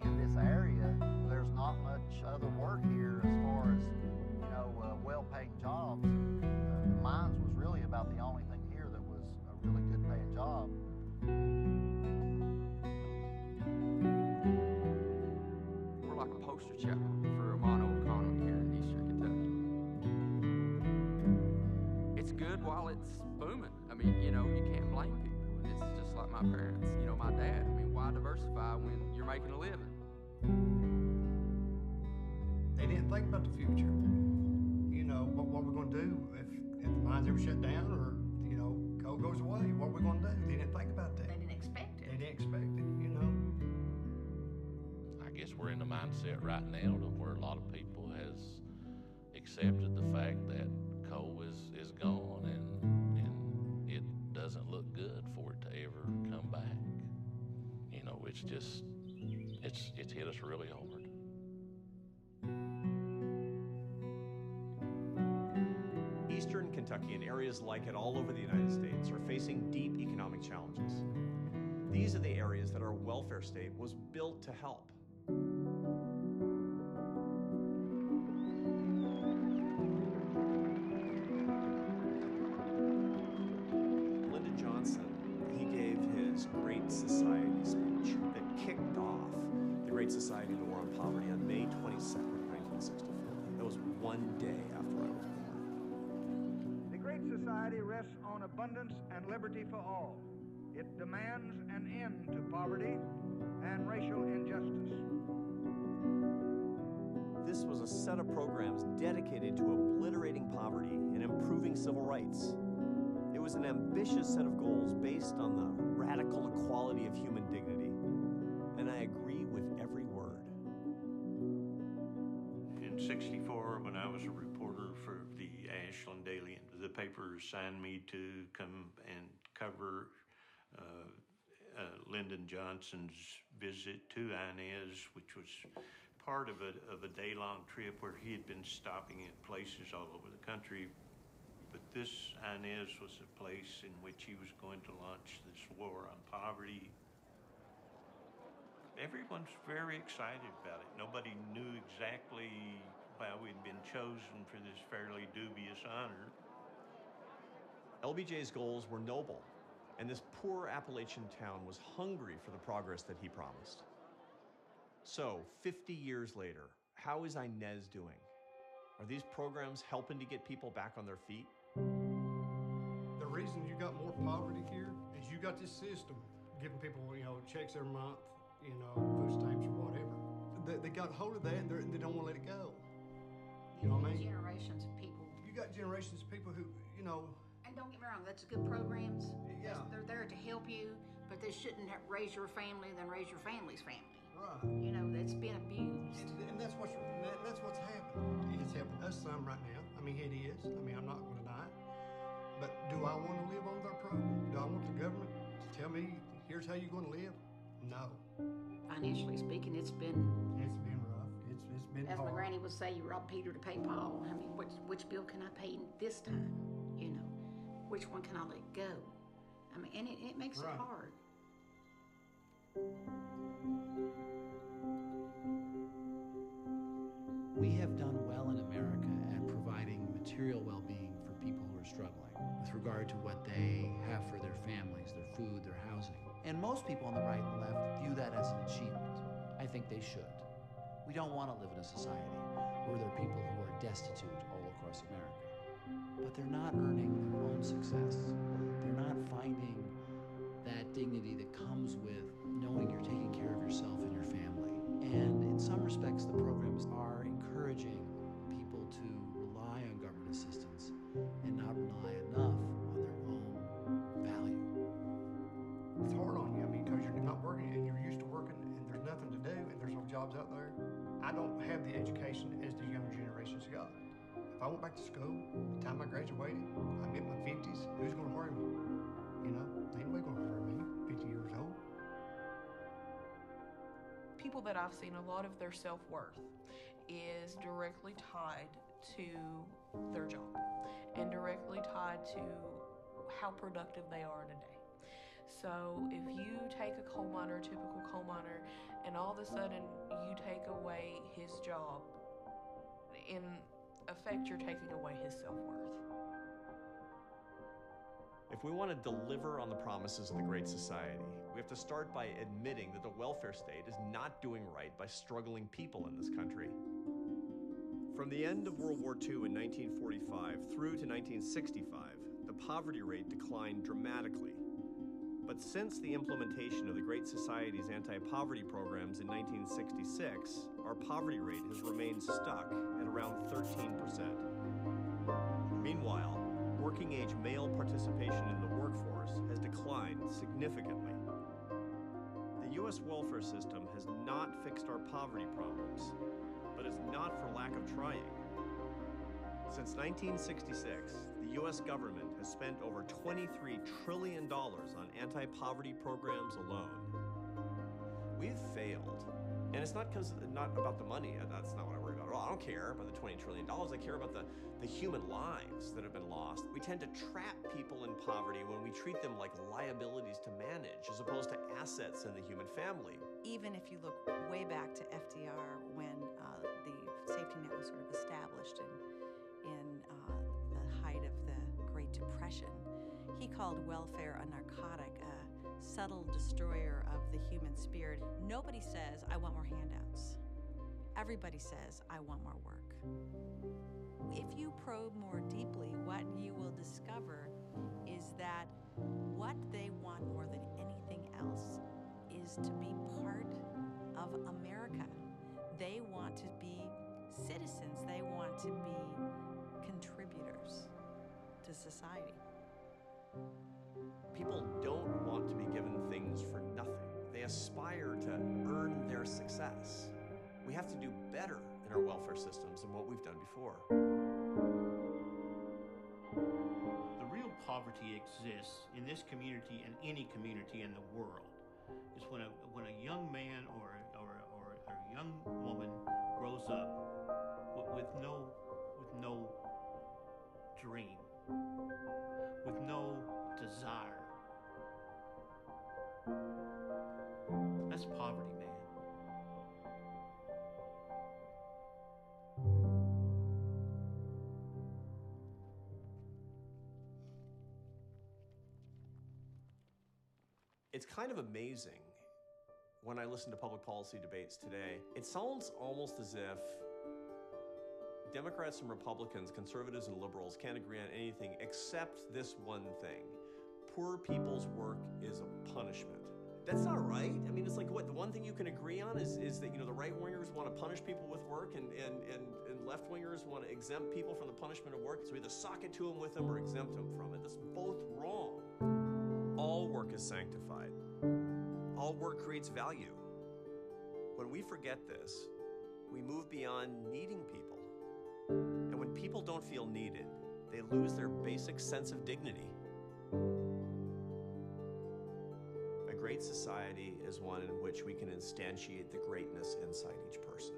In this area, there's not much other work here as far as, you know, well-paying jobs. The mines was really about the only thing here that was a really good paying job. We're like a poster child for a mono economy here in Eastern Kentucky. It's good while it's booming. I mean, you know, you can't blame people. And it's just like my parents, you know, my dad. I mean, why diversify when you're making a living? They didn't think about the future. You know, what we're going to do if the mines ever shut down or, you know, coal goes away, what we're going to do? They didn't think about that. They didn't expect it. They didn't expect it, you know. I guess we're in the mindset right now to where a lot of people has accepted the fact that coal is gone and it doesn't look good for it to ever come back. You know, it's just, it's hit us really hard. Eastern Kentucky and areas like it all over the United States are facing deep economic challenges. These are the areas that our welfare state was built to help. Lyndon Johnson, he gave his Great Society speech that kicked off the Great Society of the War on Poverty on May 22nd, 1964. That was one day after I was born. The Great Society rests on abundance and liberty for all. It demands an end to poverty and racial injustice. This was a set of programs dedicated to obliterating poverty and improving civil rights. It was an ambitious set of goals based on the radical equality of human dignity. And I agree with every word. In '64, when I was a reporter for the Ashland Daily, the paper assigned me to come and cover Lyndon Johnson's visit to Inez, which was part of a day-long trip where he had been stopping at places all over the country. But this Inez was a place in which he was going to launch this war on poverty. Everyone's very excited about it. Nobody knew exactly why we'd been chosen for this fairly dubious honor. LBJ's goals were noble, and this poor Appalachian town was hungry for the progress that he promised. So, 50 years later, how is Inez doing? Are these programs helping to get people back on their feet? The reason you got more poverty here is you got this system giving people, checks every month, food stamps or whatever. They got hold of that and they don't want to let it go. You know what I mean? Generations of people. You got generations of people who, And don't get me wrong, that's good programs. Yeah. They're there to help you, but they shouldn't raise your family and then raise your family's family. Right. That's been abused. And that's what's happening. It's helping us some right now. I mean, it is. I mean, I'm not going to deny it. But do I want to live on their program? Do I want the government to tell me, here's how you're going to live? No. Financially speaking, it's been rough. It's been as hard. my granny would say, you rob Peter to pay Paul. I mean, which bill can I pay this time? Which one can I let go? I mean, and it makes it hard. We have done well in America at providing material well-being for people who are struggling with regard to what they have for their families, their food, their housing. And most people on the right and left view that as an achievement. I think they should. We don't want to live in a society where there are people who are destitute all across America. But they're not earning their own success. They're not finding that dignity that comes with knowing you're taking care of yourself and your family. And in some respects, the programs are encouraging people to rely on government assistance and not rely enough on their own value. It's hard on you, because you're not working and you're used to working and there's nothing to do and there's no jobs out there. I don't have the education as the younger generations got. If I went back to school, the time I graduated, I'm in my 50s, who's going to hire me? Ain't nobody going to hire me, 50 years old. People that I've seen, a lot of their self-worth is directly tied to their job and directly tied to how productive they are in a day. So if you take a coal miner, a typical coal miner, and all of a sudden you take away his job, in effect you're taking away his self-worth. If we want to deliver on the promises of the Great Society, we have to start by admitting that the welfare state is not doing right by struggling people in this country. From the end of World War II in 1945 through to 1965, the poverty rate declined dramatically. But since the implementation of the Great Society's anti-poverty programs in 1966, our poverty rate has remained stuck at around 13%. Meanwhile, working-age male participation in the workforce has declined significantly. The U.S. welfare system has not fixed our poverty problems, but it's not for lack of trying. Since 1966, the U.S. government has spent over $23 trillion on anti-poverty programs alone. We've failed. And it's not about the money. That's not what I worry about at all. I don't care about the $20 trillion. I care about the human lives that have been lost. We tend to trap people in poverty when we treat them like liabilities to manage as opposed to assets in the human family. Even if you look way back to FDR when the safety net was sort of established in the height of the Great Depression, he called welfare a narcotic, a subtle destroyer of the human spirit. Nobody says, I want more handouts. Everybody says, I want more work. If you probe more deeply, what you will discover is that what they want more than anything else is to be part of America. They want to be citizens. They want to be contributors to society. People don't want to be given things for nothing. They aspire to earn their success. We have to do better in our welfare systems than what we've done before. The real poverty exists in this community and any community in the world. It's when a young man or a young woman grows up with no dream, with no desire. That's poverty, man. It's kind of amazing when I listen to public policy debates today. It sounds almost as if Democrats and Republicans, conservatives and liberals can't agree on anything except this one thing. Poor people's work is a punishment. That's not right. I mean, it's like, what, the one thing you can agree on is that, you know, the right-wingers want to punish people with work and left-wingers want to exempt people from the punishment of work. So either sock it to them with them or exempt them from it. That's both wrong. All work is sanctified. All work creates value. When we forget this, we move beyond needing people. And when people don't feel needed, they lose their basic sense of dignity. A great society is one in which we can instantiate the greatness inside each person.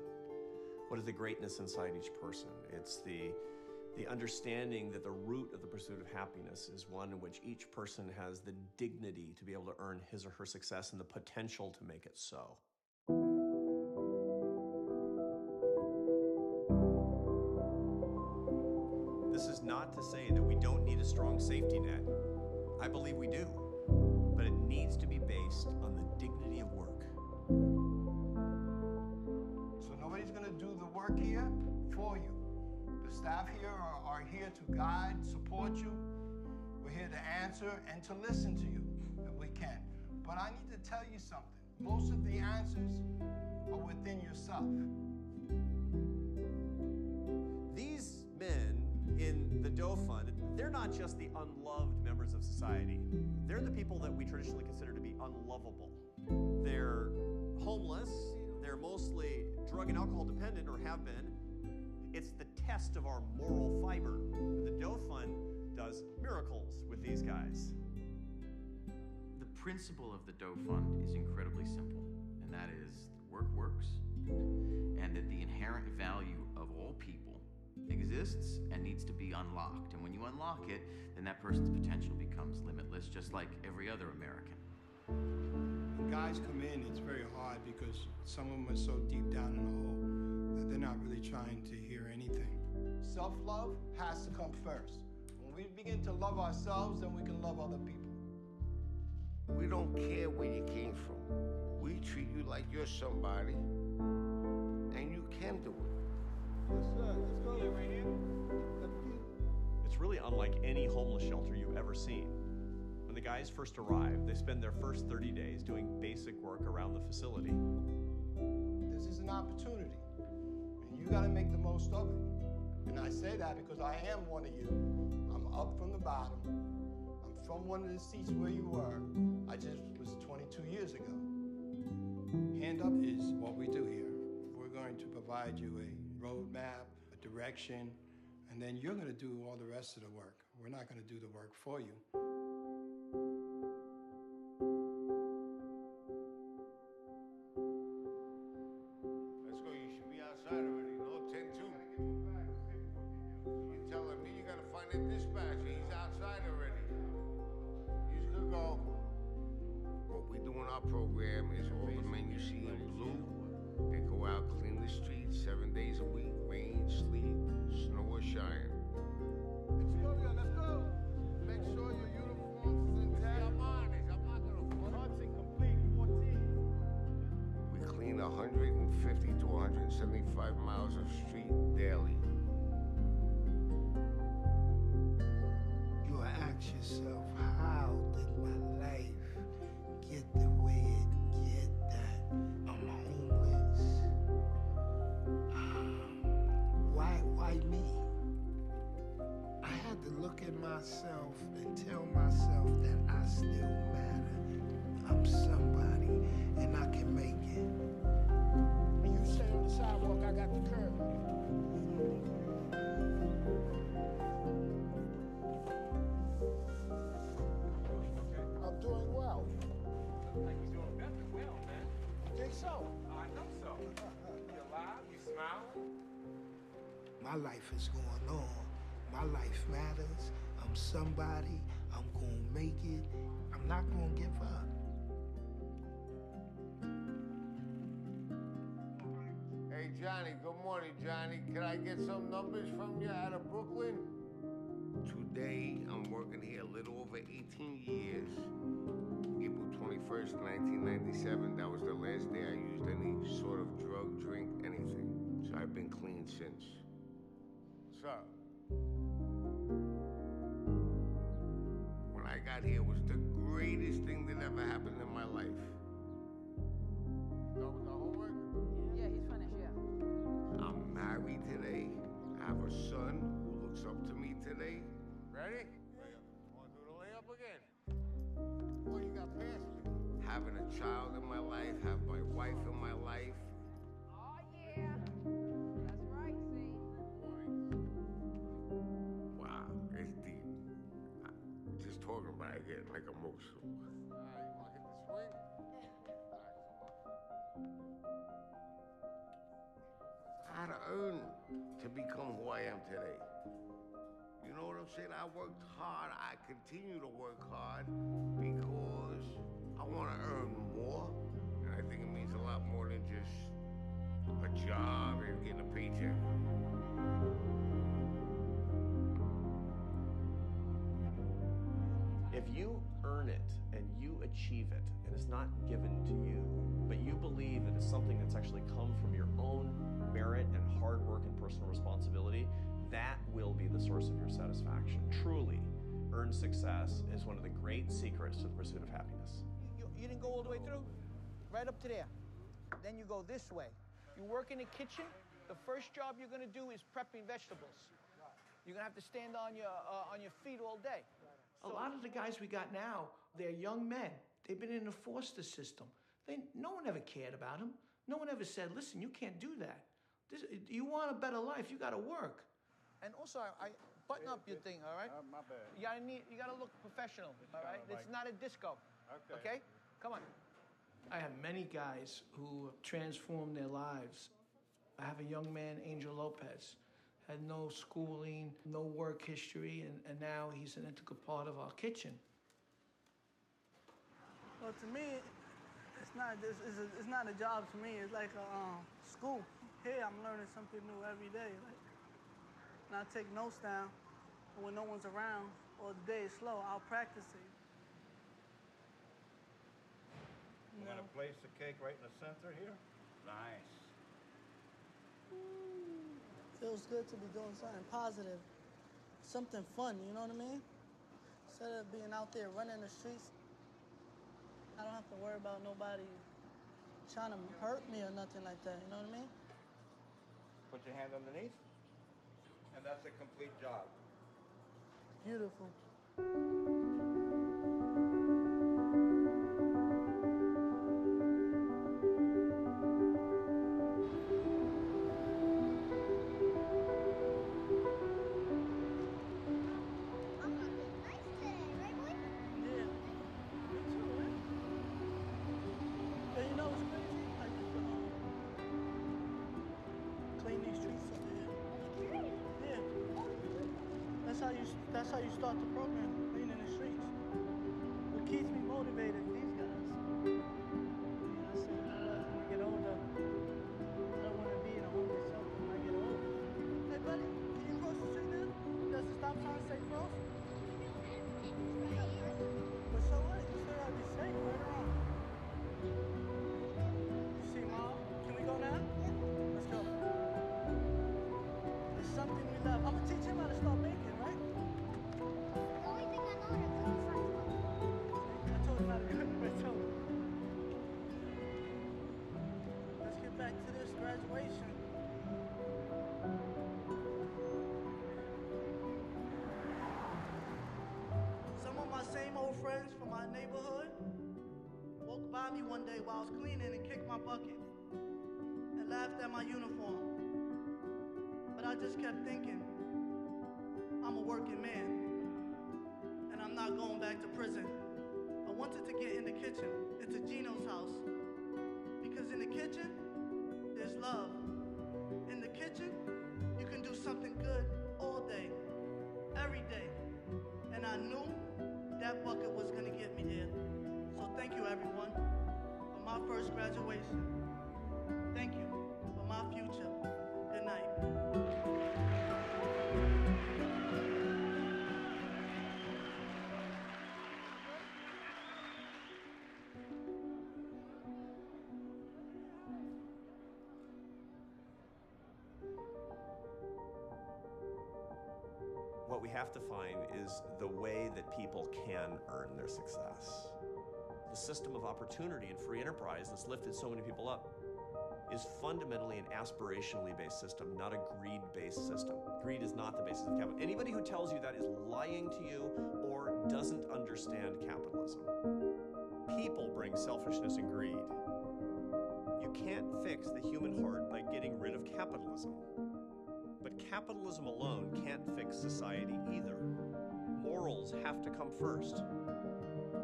What is the greatness inside each person? It's the understanding that the root of the pursuit of happiness is one in which each person has the dignity to be able to earn his or her success and the potential to make it so. This is not to say that we don't need a strong safety net. I believe we do, but it needs to be based on the dignity of work. So nobody's going to do the work here for you. The staff here are here to guide, support you. We're here to answer and to listen to you if we can. But I need to tell you something. Most of the answers are within yourself. These men in the Doe Fund, they're not just the unloved members of society. They're the people that we traditionally consider to be unlovable. They're homeless. They're mostly drug and alcohol dependent, or have been. It's the test of our moral fiber. The Doe Fund does miracles with these guys. The principle of the Doe Fund is incredibly simple, and that is work works, and that the inherent value of all people exists and needs to be unlocked. And when you unlock it, then that person's potential becomes limitless, just like every other American. When guys come in, it's very hard because some of them are so deep down in the hole that they're not really trying to hear anything. Self-love has to come first. When we begin to love ourselves, then we can love other people. We don't care where you came from. We treat you like you're somebody, and you can do it. Yes, sir. Let's go. Yeah, right here. It's really unlike any homeless shelter you've ever seen. When the guys first arrive, they spend their first 30 days doing basic work around the facility. This is an opportunity, and you got to make the most of it. And I say that because I am one of you. I'm up from the bottom. I'm from one of the seats where you were. I just was 22 years ago. Hand Up is what we do here. We're going to provide you a roadmap, a direction, and then you're going to do all the rest of the work. We're not going to do the work for you. Let's go. You should be outside already. No, 10-2. You're telling me you got to find a dispatcher. He's outside already. You should go. What we do in our program is all the men you see in blue. They go out, clean the streets 7 days a week, rain, sleet, snow or shine. Let's go, yo. Let's go. Make sure your uniforms is intact. I'm not gonna Hudson complete 14. We clean 150 to 175 miles of street daily. You ask yourself, how did my life get the way it get that I'm homeless? Why me? I had to look at myself and tell myself that I still matter. I'm somebody and I can make it. You stay on the sidewalk, I got the curb. I'm doing well. Looks like you're doing better well, man. You think so? I know so. You alive? You smiling? My life is going on. My life matters. I'm somebody. I'm gonna make it. I'm not gonna give up. Hey, Johnny, good morning, Johnny. Can I get some numbers from you out of Brooklyn? Today, I'm working here a little over 18 years. April 21st, 1997, that was the last day I used any sort of drug, drink, anything. So I've been clean since. So, when I got here, it was the greatest thing that ever happened in my life. Done with the homework? Yeah, he's finished, yeah. I'm married today. I have a son who looks up to me today. Ready? Want to do the layup again? Oh, you got past me. Having a child in my life, have my wife in my life. Oh, yeah. That's right, see? Wow, it's deep. Just talking about it, getting like emotional. All right, you want to hit the swing? I had to earn to become who I am today. You know what I'm saying? I worked hard. I continue to work hard because I want to earn more. And I think it means a lot more than just a job and getting a paycheck. If you earn it and you achieve it, and it's not given to you, but you believe that it's something that's actually come from your own merit and hard work and personal responsibility, that will be the source of your satisfaction. Truly, earned success is one of the great secrets to the pursuit of happiness. You didn't go all the way through? Right up to there. Then you go this way. You work in the kitchen, the first job you're gonna do is prepping vegetables. You're gonna have to stand on your feet all day. A lot of the guys we got now, they're young men. They've been in the foster system. No one ever cared about them. No one ever said, listen, you can't do that. You want a better life, you gotta work. And also, I button up your thing, all right? My bad. You gotta look professional, all right? It's not a disco. Okay? Come on. I have many guys who transformed their lives. I have a young man, Angel Lopez, had no schooling, no work history, and now he's an integral part of our kitchen. Well, to me, it's not a job to me. It's like a school. Here, I'm learning something new every day. Like, and I take notes down, and when no one's around or the day is slow, I'll practice it. You want to place the cake right in the center here? Nice. Feels good to be doing something positive, something fun, you know what I mean? Instead of being out there running the streets, I don't have to worry about nobody trying to hurt me or nothing like that, you know what I mean? Put your hand underneath, and that's a complete job. Beautiful. That's how you start the program, cleaning the streets. What keeps me motivated, these guys. I said, you know what, when I get older, I don't want to be in a homeless shelter when I get older. Hey, buddy, can you cross the street now? Does the stop sign say cross? But so what? You still gotta be safe, right around. You see, Mom? Can we go now? Let's go. It's something we love. I'm gonna teach him how to start baking, right? Let's get back to this graduation. Some of my same old friends from my neighborhood walked by me one day while I was cleaning and kicked my bucket and laughed at my uniform. But I just kept thinking, I'm a working man and I'm not going back to prison. I wanted to get in the kitchen, into Gino's house. Because in the kitchen, there's love. In the kitchen, you can do something good all day, every day. And I knew that bucket was gonna get me there. So thank you everyone for my first graduation. Thank you for my future. Good night. what we have to find is the way that people can earn their success. The system of opportunity and free enterprise that's lifted so many people up is fundamentally an aspirationally based system, not a greed-based system. Greed is not the basis of capital. Anybody who tells you that is lying to you or doesn't understand capitalism. People bring selfishness and greed. You can't fix the human heart by getting rid of capitalism. But capitalism alone can't fix society either. Morals have to come first.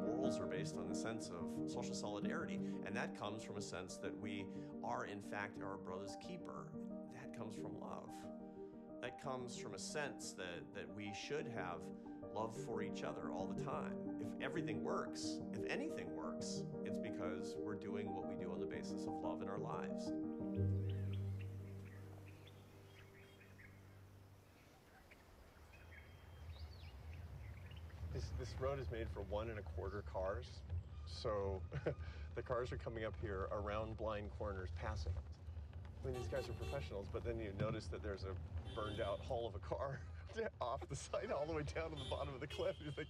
Morals are based on the sense of social solidarity, and that comes from a sense that we are, in fact, our brother's keeper. That comes from love. That comes from a sense that we should have love for each other all the time. If everything works, if anything works, it's because we're doing what we do on the basis of love in our lives. This road is made for 1 1/4 cars, so the cars are coming up here around blind corners, passing. I mean, these guys are professionals, but then you notice that there's a burned out hull of a car off the side all the way down to the bottom of the cliff. You think,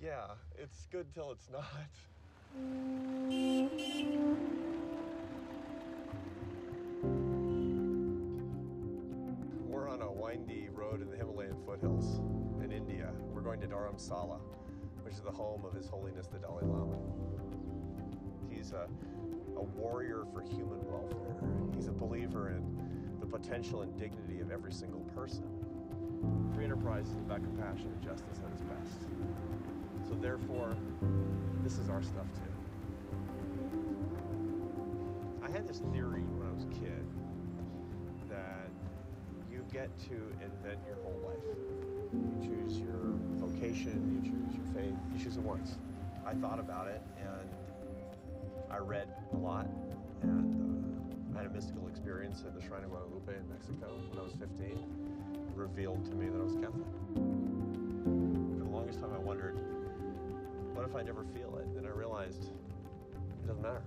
yeah, it's good till it's not. We're on a windy road in the Himalayan foothills in India. We're going to Dharamsala, which is the home of His Holiness the Dalai Lama. He's a warrior for human welfare. He's a believer in the potential and dignity of every single person. Free enterprise is about compassion and justice at its best. So therefore, this is our stuff too. I had this theory when I was a kid that you get to invent your whole life. You choose your vocation, you choose your faith, you choose it once. I thought about it, and I read a lot, and I had a mystical experience at the Shrine of Guadalupe in Mexico when I was 15. It revealed to me that I was Catholic. For the longest time I wondered, what if I never feel it? And I realized it doesn't matter.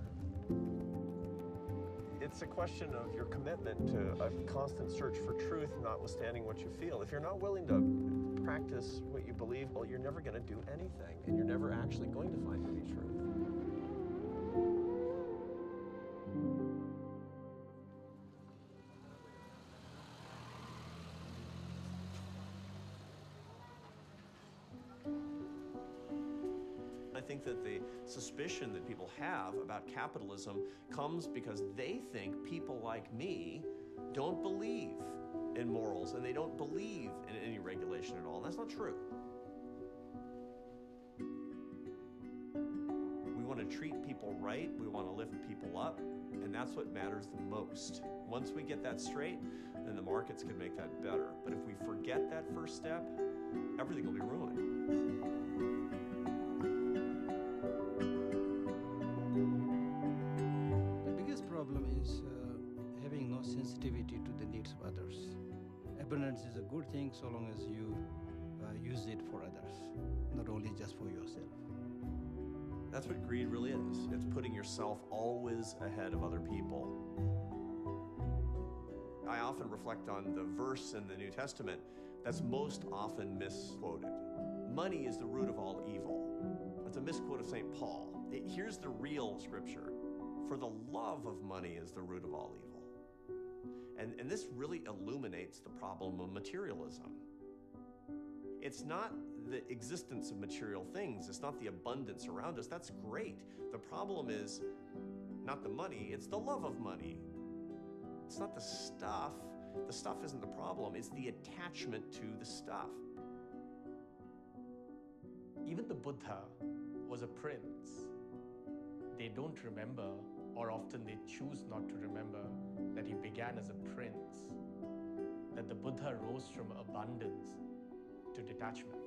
It's a question of your commitment to a constant search for truth, notwithstanding what you feel. If you're not willing to practice what you believe, well, you're never going to do anything, and you're never actually going to find any truth. I think that the suspicion that people have about capitalism comes because they think people like me don't believe in morals and they don't believe in any regulation at all. And that's not true. We want to treat people right, we want to lift people up, and that's what matters the most. Once we get that straight, then the markets can make that better. But if we forget that first step, everything will be ruined. Problem is having no sensitivity to the needs of others. Abundance is a good thing so long as you use it for others, not only just for yourself. That's what greed really is. It's putting yourself always ahead of other people. I often reflect on the verse in the New Testament that's most often misquoted. Money is the root of all evil. That's a misquote of St. Paul. Here's the real scripture. For the love of money is the root of all evil. And this really illuminates the problem of materialism. It's not the existence of material things, it's not the abundance around us, that's great. The problem is not the money, it's the love of money. It's not the stuff isn't the problem, it's the attachment to the stuff. Even the Buddha was a prince. They don't remember, or often they choose not to remember, that he began as a prince, that the Buddha rose from abundance to detachment.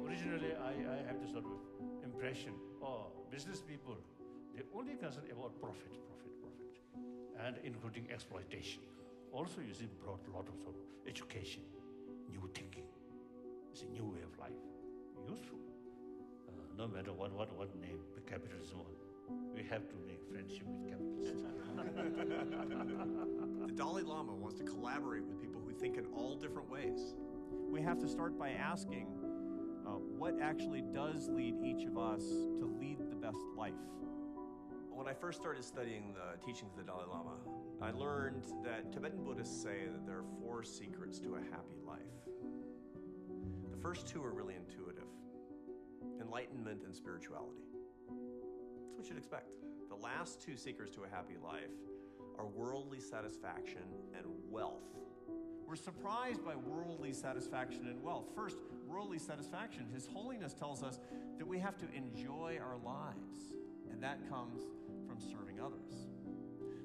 Originally, I have this sort of impression, business people, they only concern about profit, and including exploitation. Also, you see, brought a lot of sort of education, new thinking. It's a new way of life, useful. no matter what name, the capitalism on. We have to make friendship with capitalism. The Dalai Lama wants to collaborate with people who think in all different ways. We have to start by asking what actually does lead each of us to lead the best life. When I first started studying the teachings of the Dalai Lama, I learned that Tibetan Buddhists say that there are 4 secrets to a happy life. The first 2 are really intuitive: enlightenment and spirituality. That's what you'd expect. The last 2 secrets to a happy life are worldly satisfaction and wealth. We're surprised by worldly satisfaction and wealth. First, worldly satisfaction. His Holiness tells us that we have to enjoy our lives, and that comes from serving others.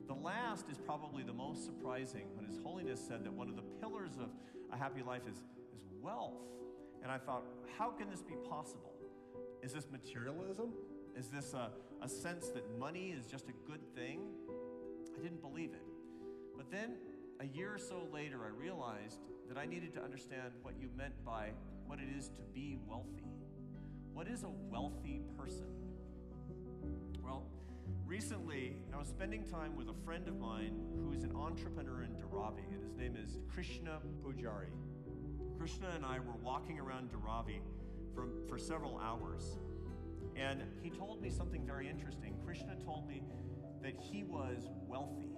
The last is probably the most surprising, when His Holiness said that one of the pillars of a happy life is wealth. And I thought, how can this be possible? Is this materialism? Is this a sense that money is just a good thing? I didn't believe it. But then, a year or so later, I realized that I needed to understand what you meant by what it is to be wealthy. What is a wealthy person? Well, recently, I was spending time with a friend of mine who is an entrepreneur in Dharavi, and his name is Krishna Pujari. Krishna and I were walking around Dharavi for several hours, and he told me something very interesting. Krishna told me that he was wealthy.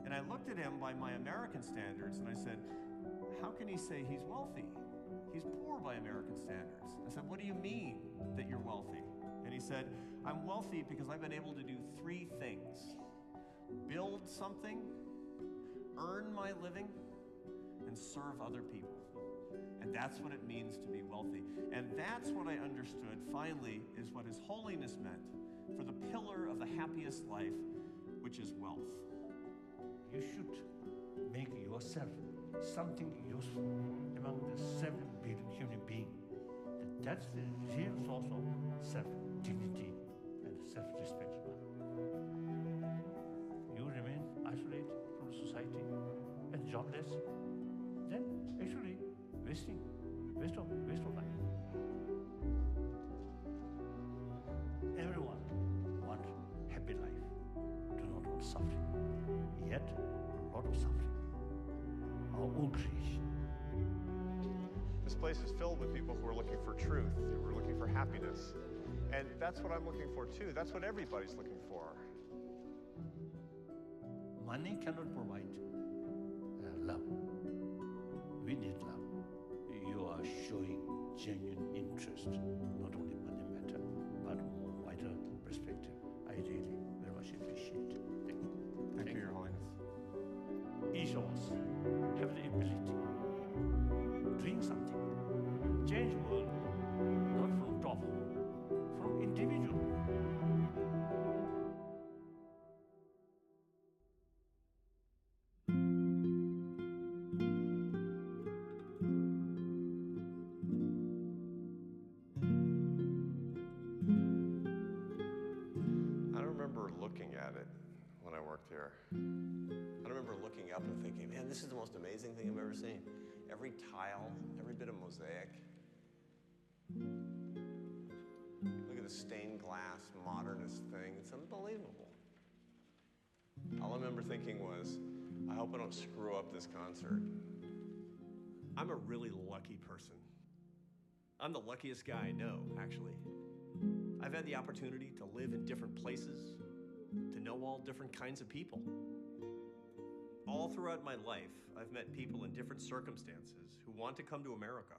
And I looked at him by my American standards, and I said, how can he say he's wealthy? He's poor by American standards. I said, what do you mean that you're wealthy? And he said, I'm wealthy because I've been able to do 3 things: build something, earn my living, and serve other people. And that's what it means to be wealthy. And that's what I understood, finally, is what His Holiness meant for the pillar of the happiest life, which is wealth. You should make yourself something useful among the 7 billion human beings. That's the real source of self-dignity and self-respect. You remain isolated from society and jobless, then actually waste of life. Everyone wants happy life, do not want suffering. Yet, a lot of suffering. Our own creation. This place is filled with people who are looking for truth, who are looking for happiness. And that's what I'm looking for too. That's what everybody's looking for. Money cannot provide love. We need love. You are showing genuine interest, not only money matter, but more wider perspective. I really very much appreciate it. Thank you. Thank you, Your Holiness. Each of us have the ability doing something. Change world, not from top, from individual. I remember looking at it when I worked here. I remember looking up and thinking, man, this is the most amazing thing I've ever seen. Every tile, every bit of mosaic. Look at the stained glass, modernist thing. It's unbelievable. All I remember thinking was, I hope I don't screw up this concert. I'm a really lucky person. I'm the luckiest guy I know, actually. I've had the opportunity to live in different places, to know all different kinds of people. All throughout my life, I've met people in different circumstances who want to come to America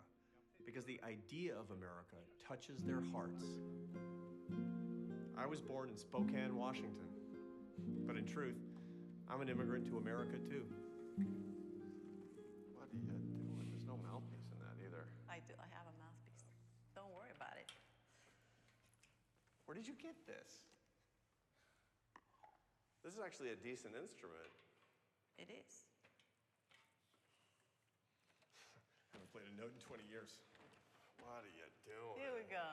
because the idea of America touches their hearts. I was born in Spokane, Washington, but in truth, I'm an immigrant to America too. What are you doing? There's no mouthpiece in that either. I do. I have a mouthpiece. Don't worry about it. Where did you get this? This is actually a decent instrument. It is. I haven't played a note in 20 years. What are you doing? Here we go.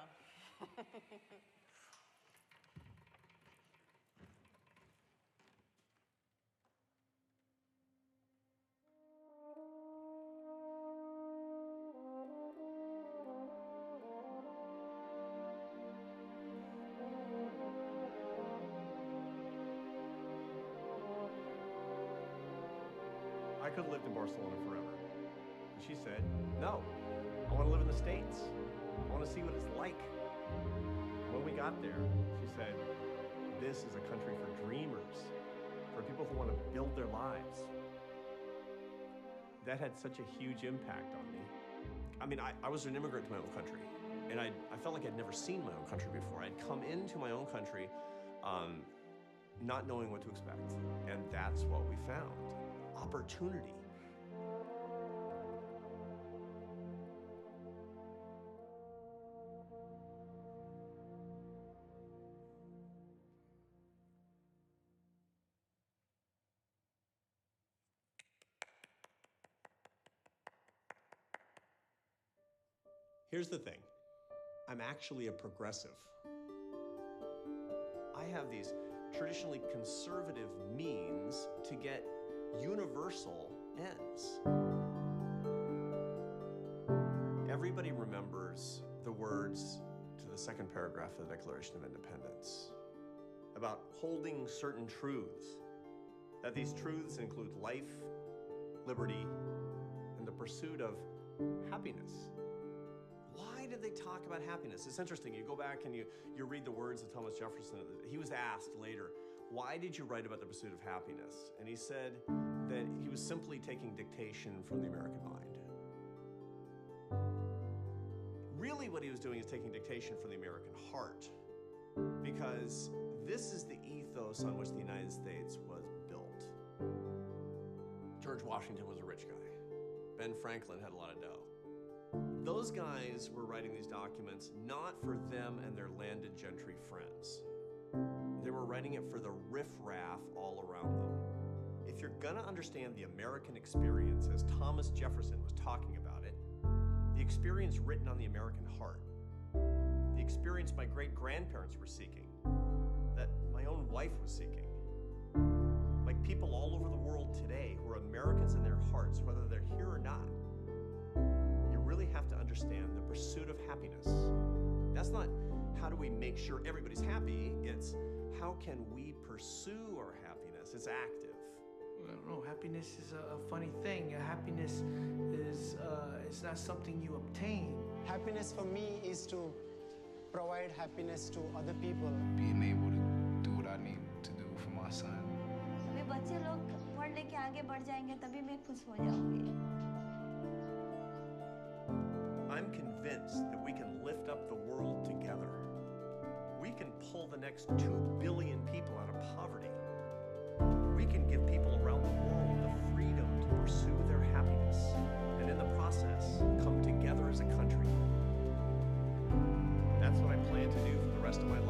could have lived in Barcelona forever. But she said, no, I want to live in the States. I want to see what it's like. When we got there, she said, this is a country for dreamers, for people who want to build their lives. That had such a huge impact on me. I mean, I was an immigrant to my own country, and I felt like I'd never seen my own country before. I'd come into my own country not knowing what to expect, and that's what we found. Opportunity. Here's the thing, I'm actually a progressive. I have these traditionally conservative means to get universal ends. Everybody remembers the words to the second paragraph of the Declaration of Independence about holding certain truths, that these truths include life, liberty, and the pursuit of happiness. Why did they talk about happiness? It's interesting. You go back and you read the words of Thomas Jefferson. He was asked later, why did you write about the pursuit of happiness? And he said that he was simply taking dictation from the American mind. Really what he was doing is taking dictation from the American heart, because this is the ethos on which the United States was built. George Washington was a rich guy. Ben Franklin had a lot of dough. Those guys were writing these documents not for them and their landed gentry friends. They were writing it for the riffraff all around them. If you're gonna understand the American experience as Thomas Jefferson was talking about it, the experience written on the American heart, the experience my great-grandparents were seeking, that my own wife was seeking, like people all over the world today who are Americans in their hearts, whether they're here or not, really have to understand the pursuit of happiness. That's not how do we make sure everybody's happy, it's how can we pursue our happiness. It's active. I don't know, happiness is a funny thing. Happiness is it's not something you obtain. Happiness for me is to provide happiness to other people. Being able to do what I need to do for my son. बच्चे लोग पढ़ लेके आगे बढ़ जाएंगे तभी मैं खुश हो जाऊंगी. I'm convinced that we can lift up the world together. We can pull the next 2 billion people out of poverty. We can give people around the world the freedom to pursue their happiness, and in the process, come together as a country. That's what I plan to do for the rest of my life.